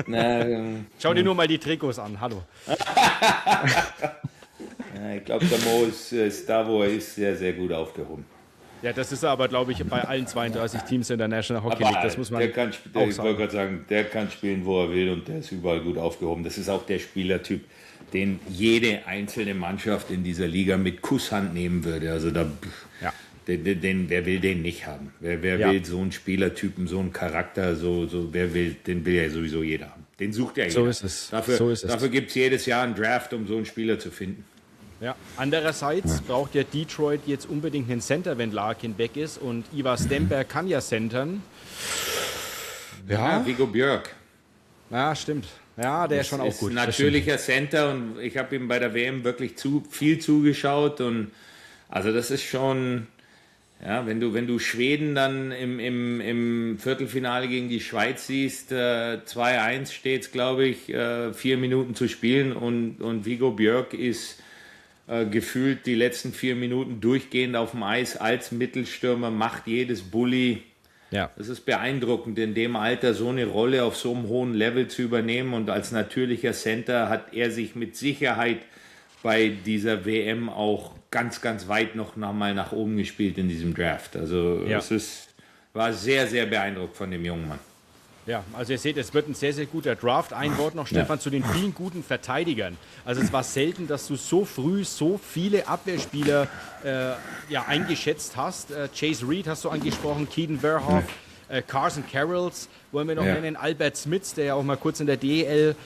Na, Schau dir nur mal die Trikots an. Hallo. ja, ich glaube, der Mo ist da, wo er ist, sehr, sehr gut aufgehoben. Ja, das ist er aber, glaube ich, bei allen 32 Teams in der National Hockey League. Das muss man ich wollte gerade sagen, der kann spielen, wo er will und der ist überall gut aufgehoben. Das ist auch der Spielertyp, den jede einzelne Mannschaft in dieser Liga mit Kusshand nehmen würde. Also wer will den nicht haben? Wer will so einen Spielertypen, so einen Charakter, den will ja sowieso jeder haben. Den sucht ja jeder. So ist es. Dafür gibt es jedes Jahr einen Draft, um so einen Spieler zu finden. Ja. Andererseits braucht ja Detroit jetzt unbedingt einen Center, wenn Larkin weg ist. Und Ivar Stemberg kann ja centern. Ja, Viggo Björk. Ja, stimmt. Ja, der ist schon auch gut. Ist ein natürlicher Center und ich habe ihm bei der WM wirklich viel zugeschaut. Und also das ist schon, ja, wenn du Schweden dann im Viertelfinale gegen die Schweiz siehst, 2-1 steht es, glaube ich, 4 Minuten zu spielen und Viggo Björk ist gefühlt die letzten 4 Minuten durchgehend auf dem Eis als Mittelstürmer, macht jedes Bully. Ja. Das ist beeindruckend, in dem Alter so eine Rolle auf so einem hohen Level zu übernehmen. Und als natürlicher Center hat er sich mit Sicherheit bei dieser WM auch ganz, ganz weit noch mal nach oben gespielt in diesem Draft. Also war sehr, sehr beeindruckt von dem jungen Mann. Ja, also ihr seht, es wird ein sehr, sehr guter Draft. Ein Wort noch, Stefan, zu den vielen guten Verteidigern. Also es war selten, dass du so früh so viele Abwehrspieler eingeschätzt hast. Chase Reed hast du angesprochen, Keaton Verhoff, Carson Carrolls wollen wir noch nennen, Albert Smits, der ja auch mal kurz in der DEL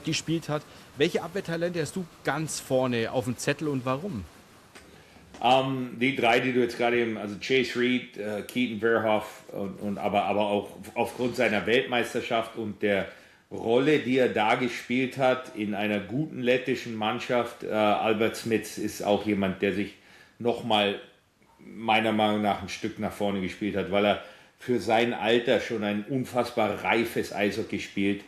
gespielt hat. Welche Abwehrtalente hast du ganz vorne auf dem Zettel und warum? Die drei, die du jetzt gerade eben, also Chase Reed, Keaton Verhoff aber auch aufgrund seiner Weltmeisterschaft und der Rolle, die er da gespielt hat in einer guten lettischen Mannschaft. Albert Smits ist auch jemand, der sich nochmal meiner Meinung nach ein Stück nach vorne gespielt hat, weil er für sein Alter schon ein unfassbar reifes Eishockey spielt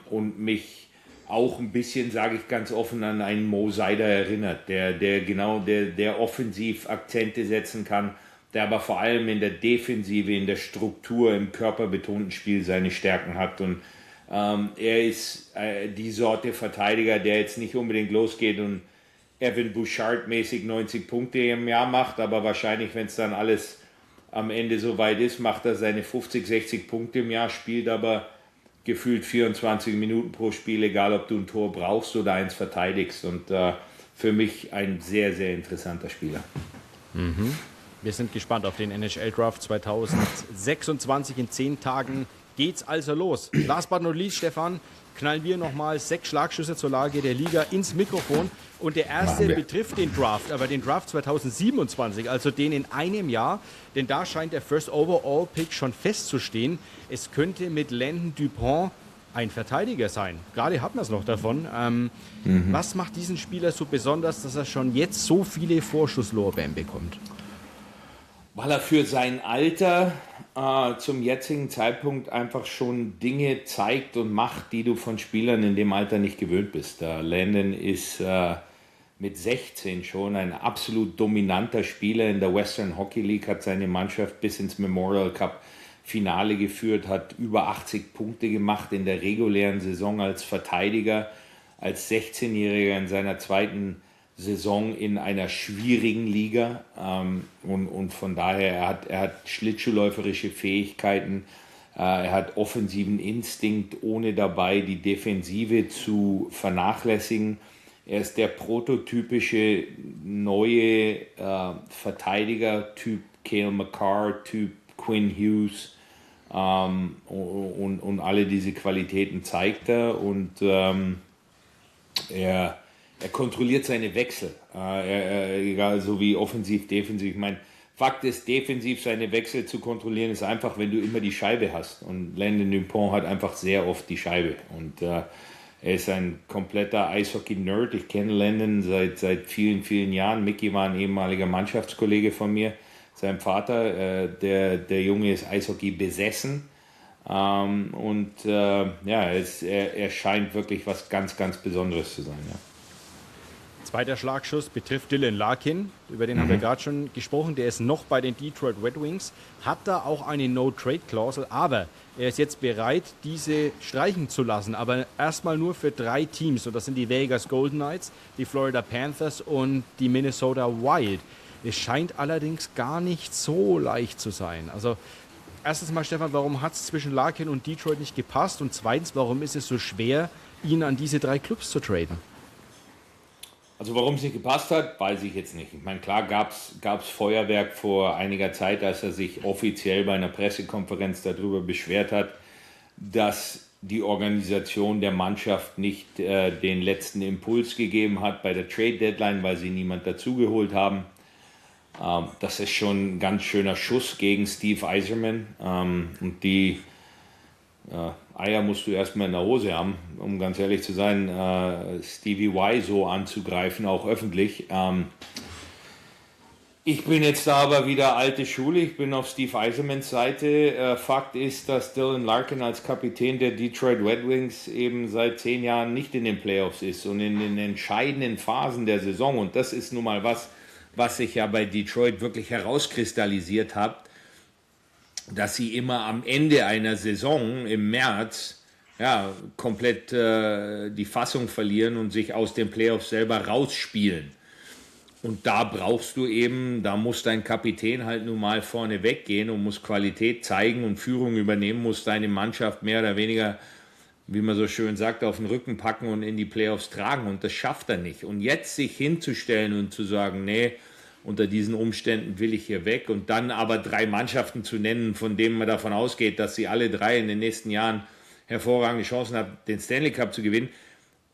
und mich auch ein bisschen, sage ich ganz offen, an einen Mo Seider erinnert, der offensiv Akzente setzen kann, der aber vor allem in der Defensive, in der Struktur, im körperbetonten Spiel seine Stärken hat. Und er ist die Sorte Verteidiger, der jetzt nicht unbedingt losgeht und Evan Bouchard-mäßig 90 Punkte im Jahr macht, aber wahrscheinlich, wenn es dann alles am Ende soweit ist, macht er seine 50, 60 Punkte im Jahr, spielt aber gefühlt 24 Minuten pro Spiel, egal ob du ein Tor brauchst oder eins verteidigst. Und für mich ein sehr, sehr interessanter Spieler. Mhm. Wir sind gespannt auf den NHL-Draft 2026. In 10 Tagen geht's also los. Last but not least, Stefan, knallen wir nochmal 6 Schlagschüsse zur Lage der Liga ins Mikrofon. Und der erste betrifft den Draft, aber den Draft 2027, also den in einem Jahr. Denn da scheint der First Overall Pick schon festzustehen. Es könnte mit Landon Dupont ein Verteidiger sein. Gerade hatten wir es noch davon. Was macht diesen Spieler so besonders, dass er schon jetzt so viele Vorschusslorbeeren bekommt? Weil er für sein Alter zum jetzigen Zeitpunkt einfach schon Dinge zeigt und macht, die du von Spielern in dem Alter nicht gewöhnt bist. Landon ist mit 16 schon ein absolut dominanter Spieler in der Western Hockey League, hat seine Mannschaft bis ins Memorial Cup Finale geführt, hat über 80 Punkte gemacht in der regulären Saison als Verteidiger, als 16-Jähriger in seiner zweiten Saison in einer schwierigen Liga und von daher, er hat schlittschuhläuferische Fähigkeiten, er hat offensiven Instinkt, ohne dabei die Defensive zu vernachlässigen. Er ist der prototypische neue Verteidiger-Typ Cale Makar-Typ Quinn Hughes und alle diese Qualitäten zeigt er und er kontrolliert seine Wechsel, egal so wie offensiv, defensiv. Ich meine, Fakt ist, defensiv seine Wechsel zu kontrollieren ist einfach, wenn du immer die Scheibe hast. Und Landon Dupont hat einfach sehr oft die Scheibe. Und er ist ein kompletter Eishockey-Nerd. Ich kenne Landon seit vielen, vielen Jahren. Mickey war ein ehemaliger Mannschaftskollege von mir. Sein Vater, der Junge ist Eishockey besessen. Er scheint wirklich was ganz, ganz Besonderes zu sein. Ja. Zweiter Schlagschuss betrifft Dylan Larkin, über den haben wir gerade schon gesprochen. Der ist noch bei den Detroit Red Wings, hat da auch eine No-Trade-Klausel, aber er ist jetzt bereit, diese streichen zu lassen, aber erstmal nur für 3 Teams. Und das sind die Vegas Golden Knights, die Florida Panthers und die Minnesota Wild. Es scheint allerdings gar nicht so leicht zu sein. Also erstens mal, Stefan, warum hat es zwischen Larkin und Detroit nicht gepasst? Und zweitens, warum ist es so schwer, ihn an diese 3 Clubs zu traden? Also warum es nicht gepasst hat, weiß ich jetzt nicht. Ich meine, klar gab's Feuerwerk vor einiger Zeit, als er sich offiziell bei einer Pressekonferenz darüber beschwert hat, dass die Organisation der Mannschaft nicht den letzten Impuls gegeben hat bei der Trade-Deadline, weil sie niemand dazugeholt haben. Das ist schon ein ganz schöner Schuss gegen Steve Yzerman. Und die Eier musst du erstmal in der Hose haben, um ganz ehrlich zu sein, Stevie Y so anzugreifen, auch öffentlich. Ich bin jetzt da aber wieder alte Schule, ich bin auf Steve Yzermans Seite. Fakt ist, dass Dylan Larkin als Kapitän der Detroit Red Wings eben seit 10 Jahren nicht in den Playoffs ist und in den entscheidenden Phasen der Saison, und das ist nun mal was sich ja bei Detroit wirklich herauskristallisiert hat, dass sie immer am Ende einer Saison im März komplett die Fassung verlieren und sich aus den Playoffs selber rausspielen. Und da brauchst du eben, da muss dein Kapitän halt nun mal vorne weggehen und muss Qualität zeigen und Führung übernehmen, muss deine Mannschaft mehr oder weniger, wie man so schön sagt, auf den Rücken packen und in die Playoffs tragen. Und das schafft er nicht. Und jetzt sich hinzustellen und zu sagen, nee, unter diesen Umständen will ich hier weg, und dann aber 3 Mannschaften zu nennen, von denen man davon ausgeht, dass sie alle 3 in den nächsten Jahren hervorragende Chancen haben, den Stanley Cup zu gewinnen.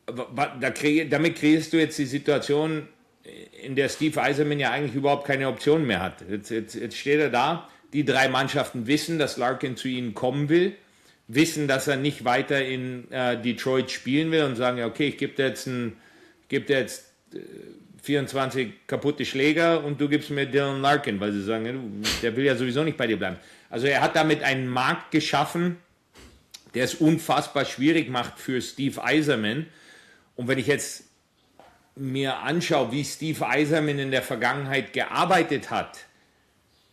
Damit kreierst du jetzt die Situation, in der Steve Yzerman ja eigentlich überhaupt keine Option mehr hat. Jetzt steht er da, die 3 Mannschaften wissen, dass Larkin zu ihnen kommen will, wissen, dass er nicht weiter in Detroit spielen will und sagen, ja okay, ich gebe dir jetzt 24 kaputte Schläger und du gibst mir Dylan Larkin, weil sie sagen, der will ja sowieso nicht bei dir bleiben. Also er hat damit einen Markt geschaffen, der es unfassbar schwierig macht für Steve Yzerman. Und wenn ich jetzt mir anschaue, wie Steve Yzerman in der Vergangenheit gearbeitet hat,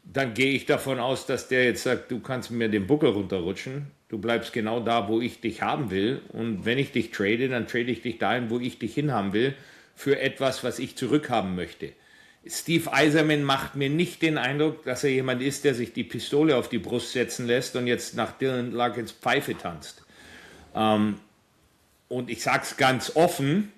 dann gehe ich davon aus, dass der jetzt sagt, du kannst mir den Buckel runterrutschen, du bleibst genau da, wo ich dich haben will, und wenn ich dich trade, dann trade ich dich dahin, wo ich dich hinhaben will, für etwas, was ich zurückhaben möchte. Steve Yzerman macht mir nicht den Eindruck, dass er jemand ist, der sich die Pistole auf die Brust setzen lässt und jetzt nach Dylan Larkins Pfeife tanzt. Und ich sage es ganz offen,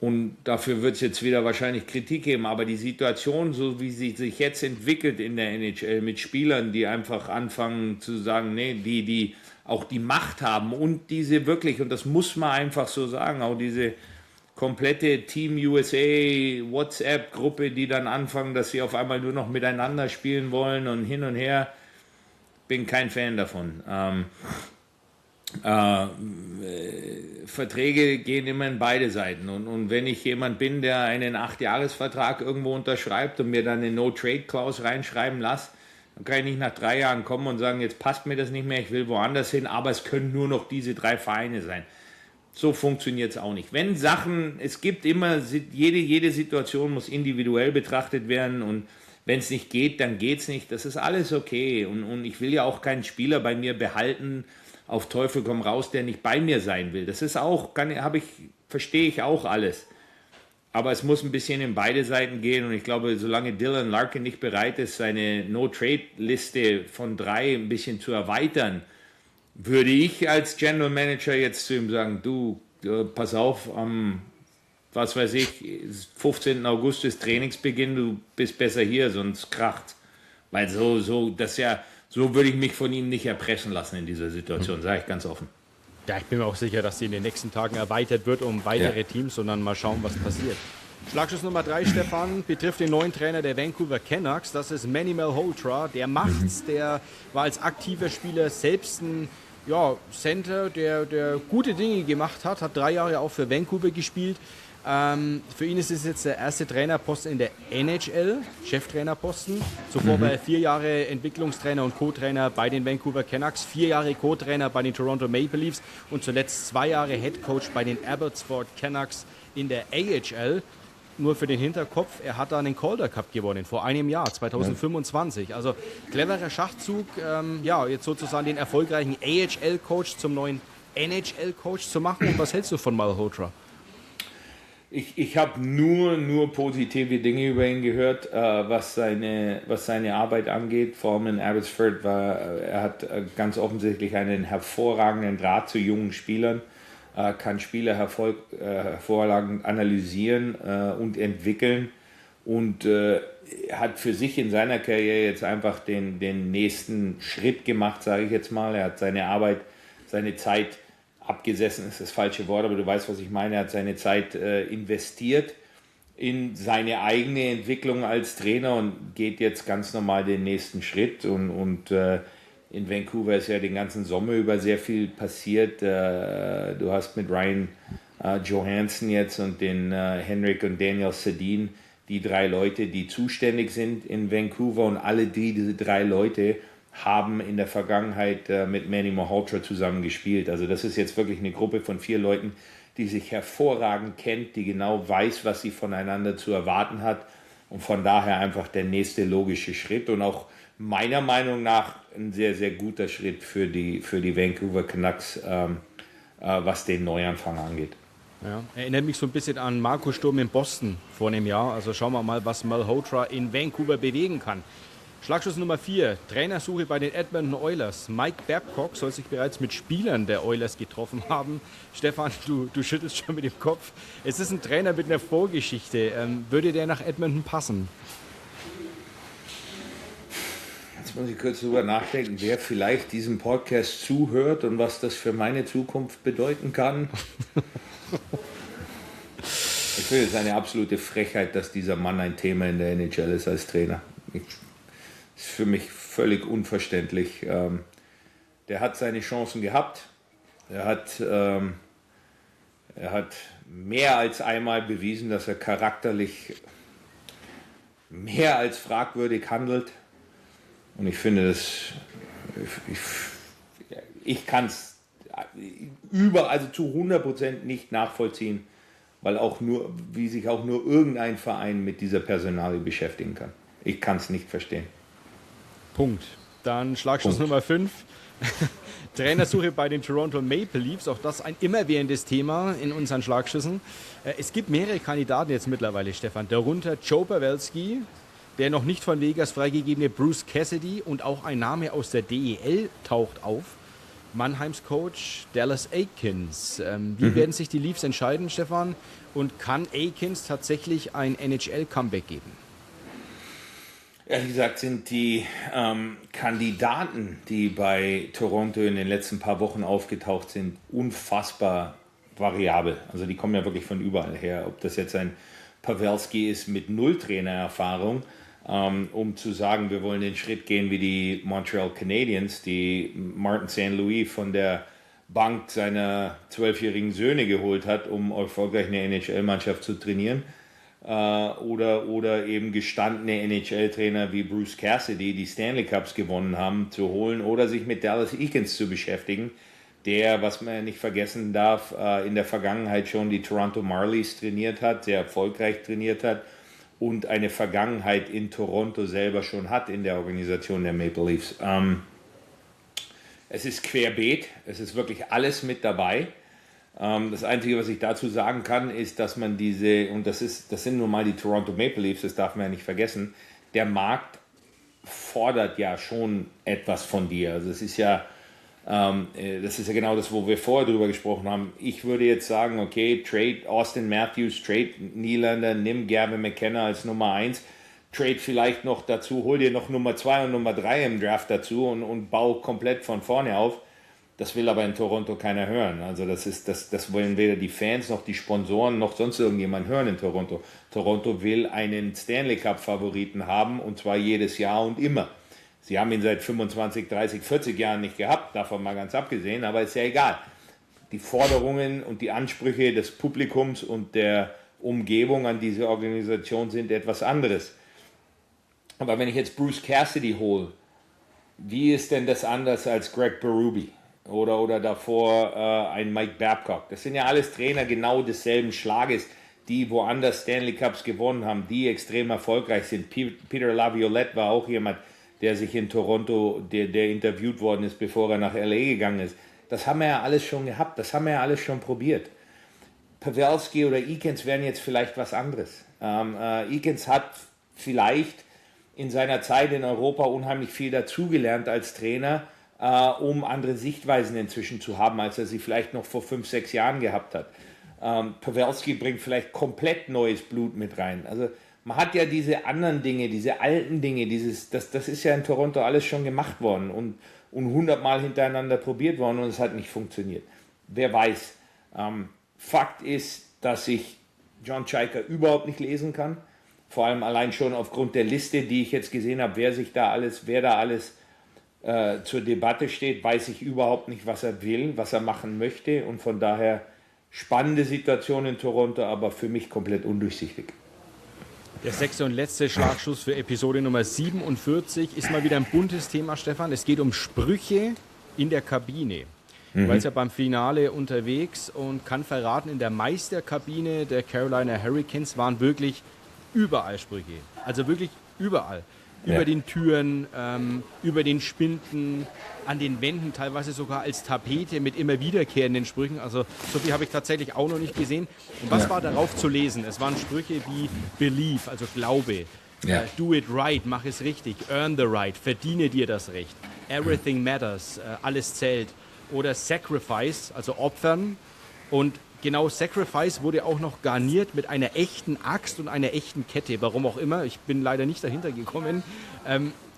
und dafür wird es jetzt wieder wahrscheinlich Kritik geben, aber die Situation, so wie sie sich jetzt entwickelt in der NHL, mit Spielern, die einfach anfangen zu sagen, nee, die auch die Macht haben und diese wirklich, und das muss man einfach so sagen, auch diese komplette Team USA WhatsApp-Gruppe, die dann anfangen, dass sie auf einmal nur noch miteinander spielen wollen und hin und her, bin kein Fan davon. Verträge gehen immer in beide Seiten, und wenn ich jemand bin, der einen 8-Jahres-Vertrag irgendwo unterschreibt und mir dann eine No-Trade-Clause reinschreiben lasse, dann kann ich nicht nach 3 Jahren kommen und sagen, jetzt passt mir das nicht mehr, ich will woanders hin, aber es können nur noch diese 3 Vereine sein. So funktioniert es auch nicht. Wenn Sachen, es gibt immer, jede Situation muss individuell betrachtet werden, und wenn es nicht geht, dann geht es nicht. Das ist alles okay, und ich will ja auch keinen Spieler bei mir behalten, auf Teufel komm raus, der nicht bei mir sein will. Das ist auch, verstehe ich auch alles. Aber es muss ein bisschen in beide Seiten gehen, und ich glaube, solange Dylan Larkin nicht bereit ist, seine No-Trade-Liste von 3 ein bisschen zu erweitern, würde ich als General Manager jetzt zu ihm sagen, du, pass auf, am, was weiß ich, 15. August ist Trainingsbeginn, du bist besser hier, sonst kracht. Weil so würde ich mich von ihm nicht erpressen lassen in dieser Situation, sage ich ganz offen. Ja, ich bin mir auch sicher, dass sie in den nächsten Tagen erweitert wird um weitere Teams, und dann mal schauen, was passiert. Schlagschuss Nummer 3, Stefan, betrifft den neuen Trainer der Vancouver Canucks. Das ist Manny Malhotra. Der macht's, der war als aktiver Spieler selbst ein Center, der gute Dinge gemacht hat, hat 3 Jahre auch für Vancouver gespielt. Für ihn ist es jetzt der erste Trainerposten in der NHL, Cheftrainerposten. Zuvor war er 4 Jahre Entwicklungstrainer und Co-Trainer bei den Vancouver Canucks, 4 Jahre Co-Trainer bei den Toronto Maple Leafs und zuletzt 2 Jahre Headcoach bei den Abbotsford Canucks in der AHL. nur für den Hinterkopf, er hat da einen Calder Cup gewonnen, vor einem Jahr, 2025. Also cleverer Schachzug, jetzt sozusagen den erfolgreichen AHL-Coach zum neuen NHL-Coach zu machen. Und was hältst du von Malhotra? Ich habe nur positive Dinge über ihn gehört, was seine Arbeit angeht. Vor allem in Abbotsford er hat ganz offensichtlich einen hervorragenden Draht zu jungen Spielern, kann Spieler hervorragend analysieren und entwickeln und hat für sich in seiner Karriere jetzt einfach den nächsten Schritt gemacht, sage ich jetzt mal. Er hat seine Arbeit, seine Zeit abgesessen ist das falsche Wort, aber du weißt, was ich meine. Er hat seine Zeit investiert in seine eigene Entwicklung als Trainer und geht jetzt ganz normal den nächsten Schritt. Und in Vancouver ist ja den ganzen Sommer über sehr viel passiert. Du hast mit Ryan Johansson jetzt und den Henrik und Daniel Sedin die 3 Leute, die zuständig sind in Vancouver, und alle diese 3 Leute haben in der Vergangenheit mit Manny Malhotra zusammen gespielt. Also das ist jetzt wirklich eine Gruppe von 4 Leuten, die sich hervorragend kennt, die genau weiß, was sie voneinander zu erwarten hat, und von daher einfach der nächste logische Schritt und auch meiner Meinung nach ein sehr, sehr guter Schritt für die Vancouver Canucks, was den Neuanfang angeht. Ja, erinnert mich so ein bisschen an Marco Sturm in Boston vor einem Jahr. Also schauen wir mal, was Malhotra in Vancouver bewegen kann. Schlagschuss Nummer 4, Trainersuche bei den Edmonton Oilers. Mike Babcock soll sich bereits mit Spielern der Oilers getroffen haben. Stefan, du schüttelst schon mit dem Kopf. Es ist ein Trainer mit einer Vorgeschichte. Würde der nach Edmonton passen? Jetzt muss ich kurz drüber nachdenken, wer vielleicht diesem Podcast zuhört und was das für meine Zukunft bedeuten kann. Ich finde es eine absolute Frechheit, dass dieser Mann ein Thema in der NHL ist als Trainer. Ist für mich völlig unverständlich. Der hat seine Chancen gehabt. Er hat mehr als einmal bewiesen, dass er charakterlich mehr als fragwürdig handelt. Und ich finde das, ich kann es also zu 100% nicht nachvollziehen, weil auch nur, wie sich auch nur irgendein Verein mit dieser Personalie beschäftigen kann. Ich kann es nicht verstehen. Punkt. Dann Schlagschuss Nummer 5. Trainersuche bei den Toronto Maple Leafs. Auch das ein immerwährendes Thema in unseren Schlagschüssen. Es gibt mehrere Kandidaten jetzt mittlerweile, Stefan. Darunter Joe Pavelski, der noch nicht von Vegas freigegebene Bruce Cassidy, und auch ein Name aus der DEL taucht auf. Mannheims Coach Dallas Eakins. Wie werden sich die Leafs entscheiden, Stefan? Und kann Eakins tatsächlich ein NHL-Comeback geben? Ehrlich gesagt sind die Kandidaten, die bei Toronto in den letzten paar Wochen aufgetaucht sind, unfassbar variabel. Also die kommen ja wirklich von überall her. Ob das jetzt ein Pavelski ist mit 0 Trainererfahrung, um zu sagen, wir wollen den Schritt gehen wie die Montreal Canadiens, die Martin St. Louis von der Bank seiner 12-jährigen Söhne geholt hat, um erfolgreich eine NHL-Mannschaft zu trainieren. Oder eben gestandene NHL-Trainer wie Bruce Cassidy, die Stanley Cups gewonnen haben, zu holen, oder sich mit Dallas Eakins zu beschäftigen, der, was man nicht vergessen darf, in der Vergangenheit schon die Toronto Marlies trainiert hat, sehr erfolgreich trainiert hat und eine Vergangenheit in Toronto selber schon hat in der Organisation der Maple Leafs. Es ist querbeet, es ist wirklich alles mit dabei. Das Einzige, was ich dazu sagen kann, ist, dass man das sind nun mal die Toronto Maple Leafs, das darf man ja nicht vergessen, der Markt fordert ja schon etwas von dir. Also das ist ja genau das, wo wir vorher drüber gesprochen haben. Ich würde jetzt sagen, okay, trade Austin Matthews, trade Nylander, nimm Gavin McKenna als Nummer 1, trade vielleicht noch dazu, hol dir noch Nummer 2 und Nummer 3 im Draft dazu und bau komplett von vorne auf. Das will aber in Toronto keiner hören. Also das wollen weder die Fans noch die Sponsoren noch sonst irgendjemand hören in Toronto. Toronto will einen Stanley Cup Favoriten haben, und zwar jedes Jahr und immer. Sie haben ihn seit 25, 30, 40 Jahren nicht gehabt, davon mal ganz abgesehen, aber ist ja egal. Die Forderungen und die Ansprüche des Publikums und der Umgebung an diese Organisation sind etwas anderes. Aber wenn ich jetzt Bruce Cassidy hole, wie ist denn das anders als Greg Berube? Oder davor ein Mike Babcock. Das sind ja alles Trainer genau desselben Schlages, die woanders Stanley Cups gewonnen haben, die extrem erfolgreich sind. Peter Laviolette war auch jemand, der sich in Toronto, der interviewt worden ist, bevor er nach LA gegangen ist. Das haben wir ja alles schon gehabt, das haben wir ja alles schon probiert. Pavelski oder Eakins wären jetzt vielleicht was anderes. Eakins hat vielleicht in seiner Zeit in Europa unheimlich viel dazugelernt als Trainer, um andere Sichtweisen inzwischen zu haben, als er sie vielleicht noch vor 5, 6 Jahren gehabt hat. Pavelski bringt vielleicht komplett neues Blut mit rein. Also man hat ja diese anderen Dinge, diese alten Dinge, das ist ja in Toronto alles schon gemacht worden und 100-mal hintereinander probiert worden und es hat nicht funktioniert. Wer weiß. Fakt ist, dass ich John Chaika überhaupt nicht lesen kann. Vor allem allein schon aufgrund der Liste, die ich jetzt gesehen habe, wer da alles zur Debatte steht, weiß ich überhaupt nicht, was er will, was er machen möchte. Und von daher spannende Situation in Toronto, aber für mich komplett undurchsichtig. Der 6. und letzte Schlagschuss für Episode Nummer 47 ist mal wieder ein buntes Thema, Stefan. Es geht um Sprüche in der Kabine. Du warst ja beim Finale unterwegs und kann verraten, in der Meisterkabine der Carolina Hurricanes waren wirklich überall Sprüche. Also wirklich überall. Über den Türen, über den Spinden, an den Wänden, teilweise sogar als Tapete mit immer wiederkehrenden Sprüchen. Also so viel habe ich tatsächlich auch noch nicht gesehen. Und was war darauf zu lesen? Es waren Sprüche wie Believe, also Glaube, Do it right, mach es richtig, Earn the right, verdiene dir das Recht, Everything matters, alles zählt. Oder Sacrifice, also Opfern. Und genau Sacrifice wurde auch noch garniert mit einer echten Axt und einer echten Kette. Warum auch immer, ich bin leider nicht dahinter gekommen.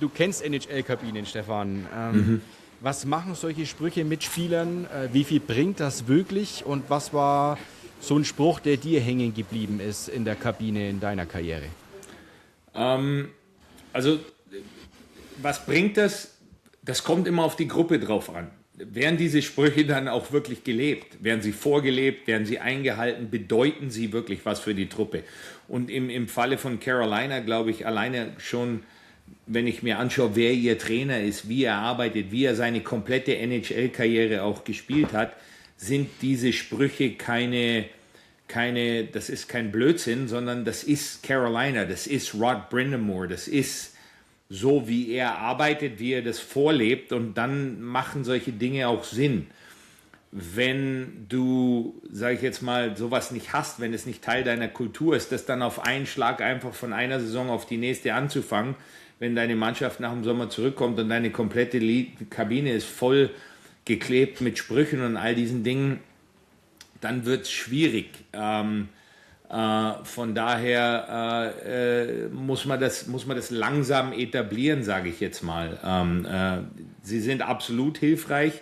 Du kennst NHL-Kabinen, Stefan. Was machen solche Sprüche mit Spielern? Wie viel bringt das wirklich? Und was war so ein Spruch, der dir hängen geblieben ist in der Kabine in deiner Karriere? Also, was bringt das? Das kommt immer auf die Gruppe drauf an. Werden diese Sprüche dann auch wirklich gelebt? Werden sie vorgelebt? Werden sie eingehalten? Bedeuten sie wirklich was für die Truppe? Und im Falle von Carolina, glaube ich, alleine schon, wenn ich mir anschaue, wer ihr Trainer ist, wie er arbeitet, wie er seine komplette NHL-Karriere auch gespielt hat, sind diese Sprüche das ist kein Blödsinn, sondern das ist Carolina, das ist Rod Brind'Amour, das ist so, wie er arbeitet, wie er das vorlebt, und dann machen solche Dinge auch Sinn. Wenn du, sage ich jetzt mal, sowas nicht hast, wenn es nicht Teil deiner Kultur ist, das dann auf einen Schlag einfach von einer Saison auf die nächste anzufangen, wenn deine Mannschaft nach dem Sommer zurückkommt und deine komplette Kabine ist voll geklebt mit Sprüchen und all diesen Dingen, dann wird es schwierig. Von daher muss man das langsam etablieren, sage ich jetzt mal. Sie sind absolut hilfreich.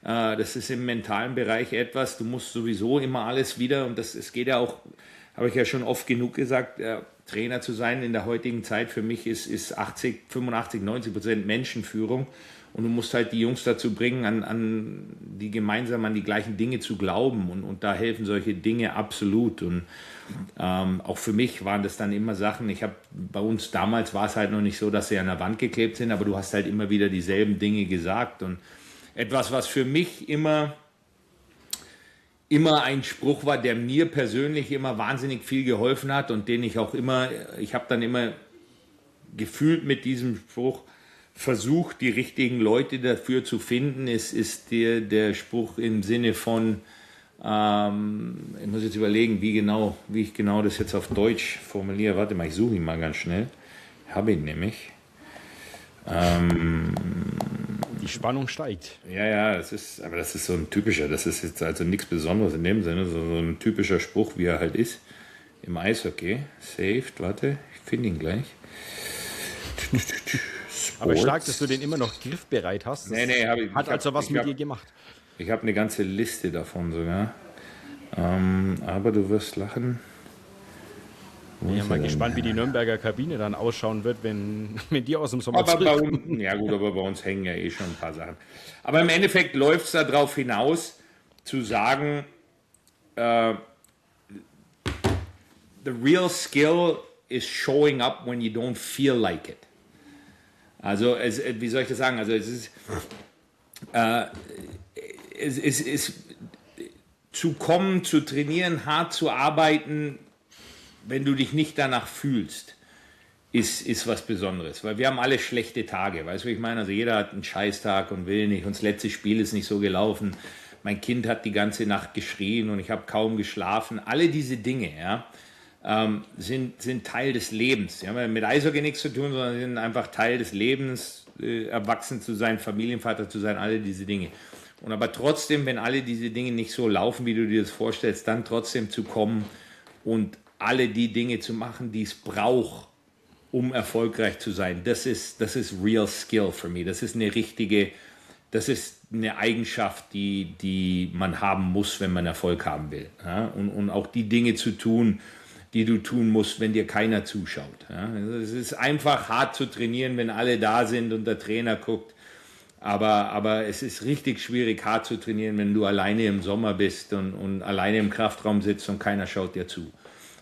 Das ist im mentalen Bereich etwas. Du musst sowieso immer alles wieder, und es geht ja auch, habe ich ja schon oft genug gesagt, Trainer zu sein in der heutigen Zeit für mich ist 80, 85, 90% Menschenführung. Und du musst halt die Jungs dazu bringen, gemeinsam an die gleichen Dinge zu glauben. Und da helfen solche Dinge absolut. Und auch für mich waren das dann immer Sachen. Bei uns damals war es halt noch nicht so, dass sie an der Wand geklebt sind, aber du hast halt immer wieder dieselben Dinge gesagt. Und etwas, was für mich immer ein Spruch war, der mir persönlich immer wahnsinnig viel geholfen hat und den ich habe dann immer gefühlt mit diesem Spruch versucht, die richtigen Leute dafür zu finden, ist der Spruch im Sinne von, ich muss jetzt überlegen, wie ich genau das jetzt auf Deutsch formuliere. Warte mal, ich suche ihn mal ganz schnell. Habe ihn nämlich. Die Spannung steigt. Ja, das ist so ein typischer, das ist jetzt also nichts Besonderes in dem Sinne, so ein typischer Spruch, wie er halt ist im Eishockey. Saved, warte, ich finde ihn gleich. Aber stark, dass du den immer noch griffbereit hast. Das hat also was mit dir gemacht. Ich habe eine ganze Liste davon sogar. Aber du wirst lachen. Ich bin mal gespannt, wie die Nürnberger Kabine dann ausschauen wird, wenn die aus dem Sommer zurückkommen. Aber bei uns hängen ja eh schon ein paar Sachen. Aber im Endeffekt läuft es darauf hinaus, zu sagen, the real skill is showing up when you don't feel like it. Also, wie soll ich das sagen? Also, es ist zu kommen, zu trainieren, hart zu arbeiten, wenn du dich nicht danach fühlst, ist was Besonderes. Weil wir haben alle schlechte Tage, weißt du, was ich meine? Also jeder hat einen Scheißtag und will nicht. Und das letzte Spiel ist nicht so gelaufen. Mein Kind hat die ganze Nacht geschrien und ich habe kaum geschlafen. Alle diese Dinge, ja, sind Teil des Lebens. Die haben mit Eishockey nichts zu tun, sondern sind einfach Teil des Lebens, erwachsen zu sein, Familienvater zu sein, alle diese Dinge. Und aber trotzdem, wenn alle diese Dinge nicht so laufen, wie du dir das vorstellst, dann trotzdem zu kommen und alle die Dinge zu machen, die es braucht, um erfolgreich zu sein, das ist real skill für mich. Das ist eine Eigenschaft, die man haben muss, wenn man Erfolg haben will. Ja? Und auch die Dinge zu tun, die du tun musst, wenn dir keiner zuschaut. Ja? Es ist einfach hart zu trainieren, wenn alle da sind und der Trainer guckt. Aber es ist richtig schwierig, hart zu trainieren, wenn du alleine im Sommer bist und alleine im Kraftraum sitzt und keiner schaut dir zu.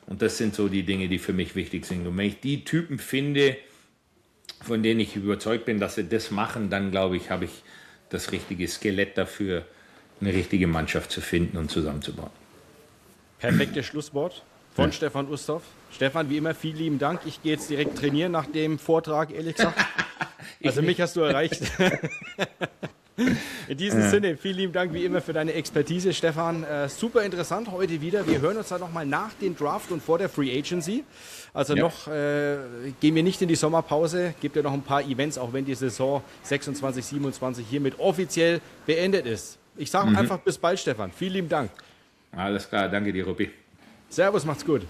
Und das sind so die Dinge, die für mich wichtig sind. Und wenn ich die Typen finde, von denen ich überzeugt bin, dass sie das machen, dann glaube ich, habe ich das richtige Skelett dafür, eine richtige Mannschaft zu finden und zusammenzubauen. Perfektes Schlusswort von Stefan Ustorf. Stefan, wie immer, vielen lieben Dank. Ich gehe jetzt direkt trainieren nach dem Vortrag, ehrlich gesagt. Also mich hast du erreicht. In diesem Sinne, vielen lieben Dank wie immer für deine Expertise, Stefan. Super interessant heute wieder. Wir hören uns dann nochmal nach dem Draft und vor der Free Agency. Also noch gehen wir nicht in die Sommerpause. Gibt ja noch ein paar Events, auch wenn die Saison 26, 27 hiermit offiziell beendet ist. Ich sage einfach bis bald, Stefan. Vielen lieben Dank. Alles klar, danke dir, Ruppi. Servus, macht's gut.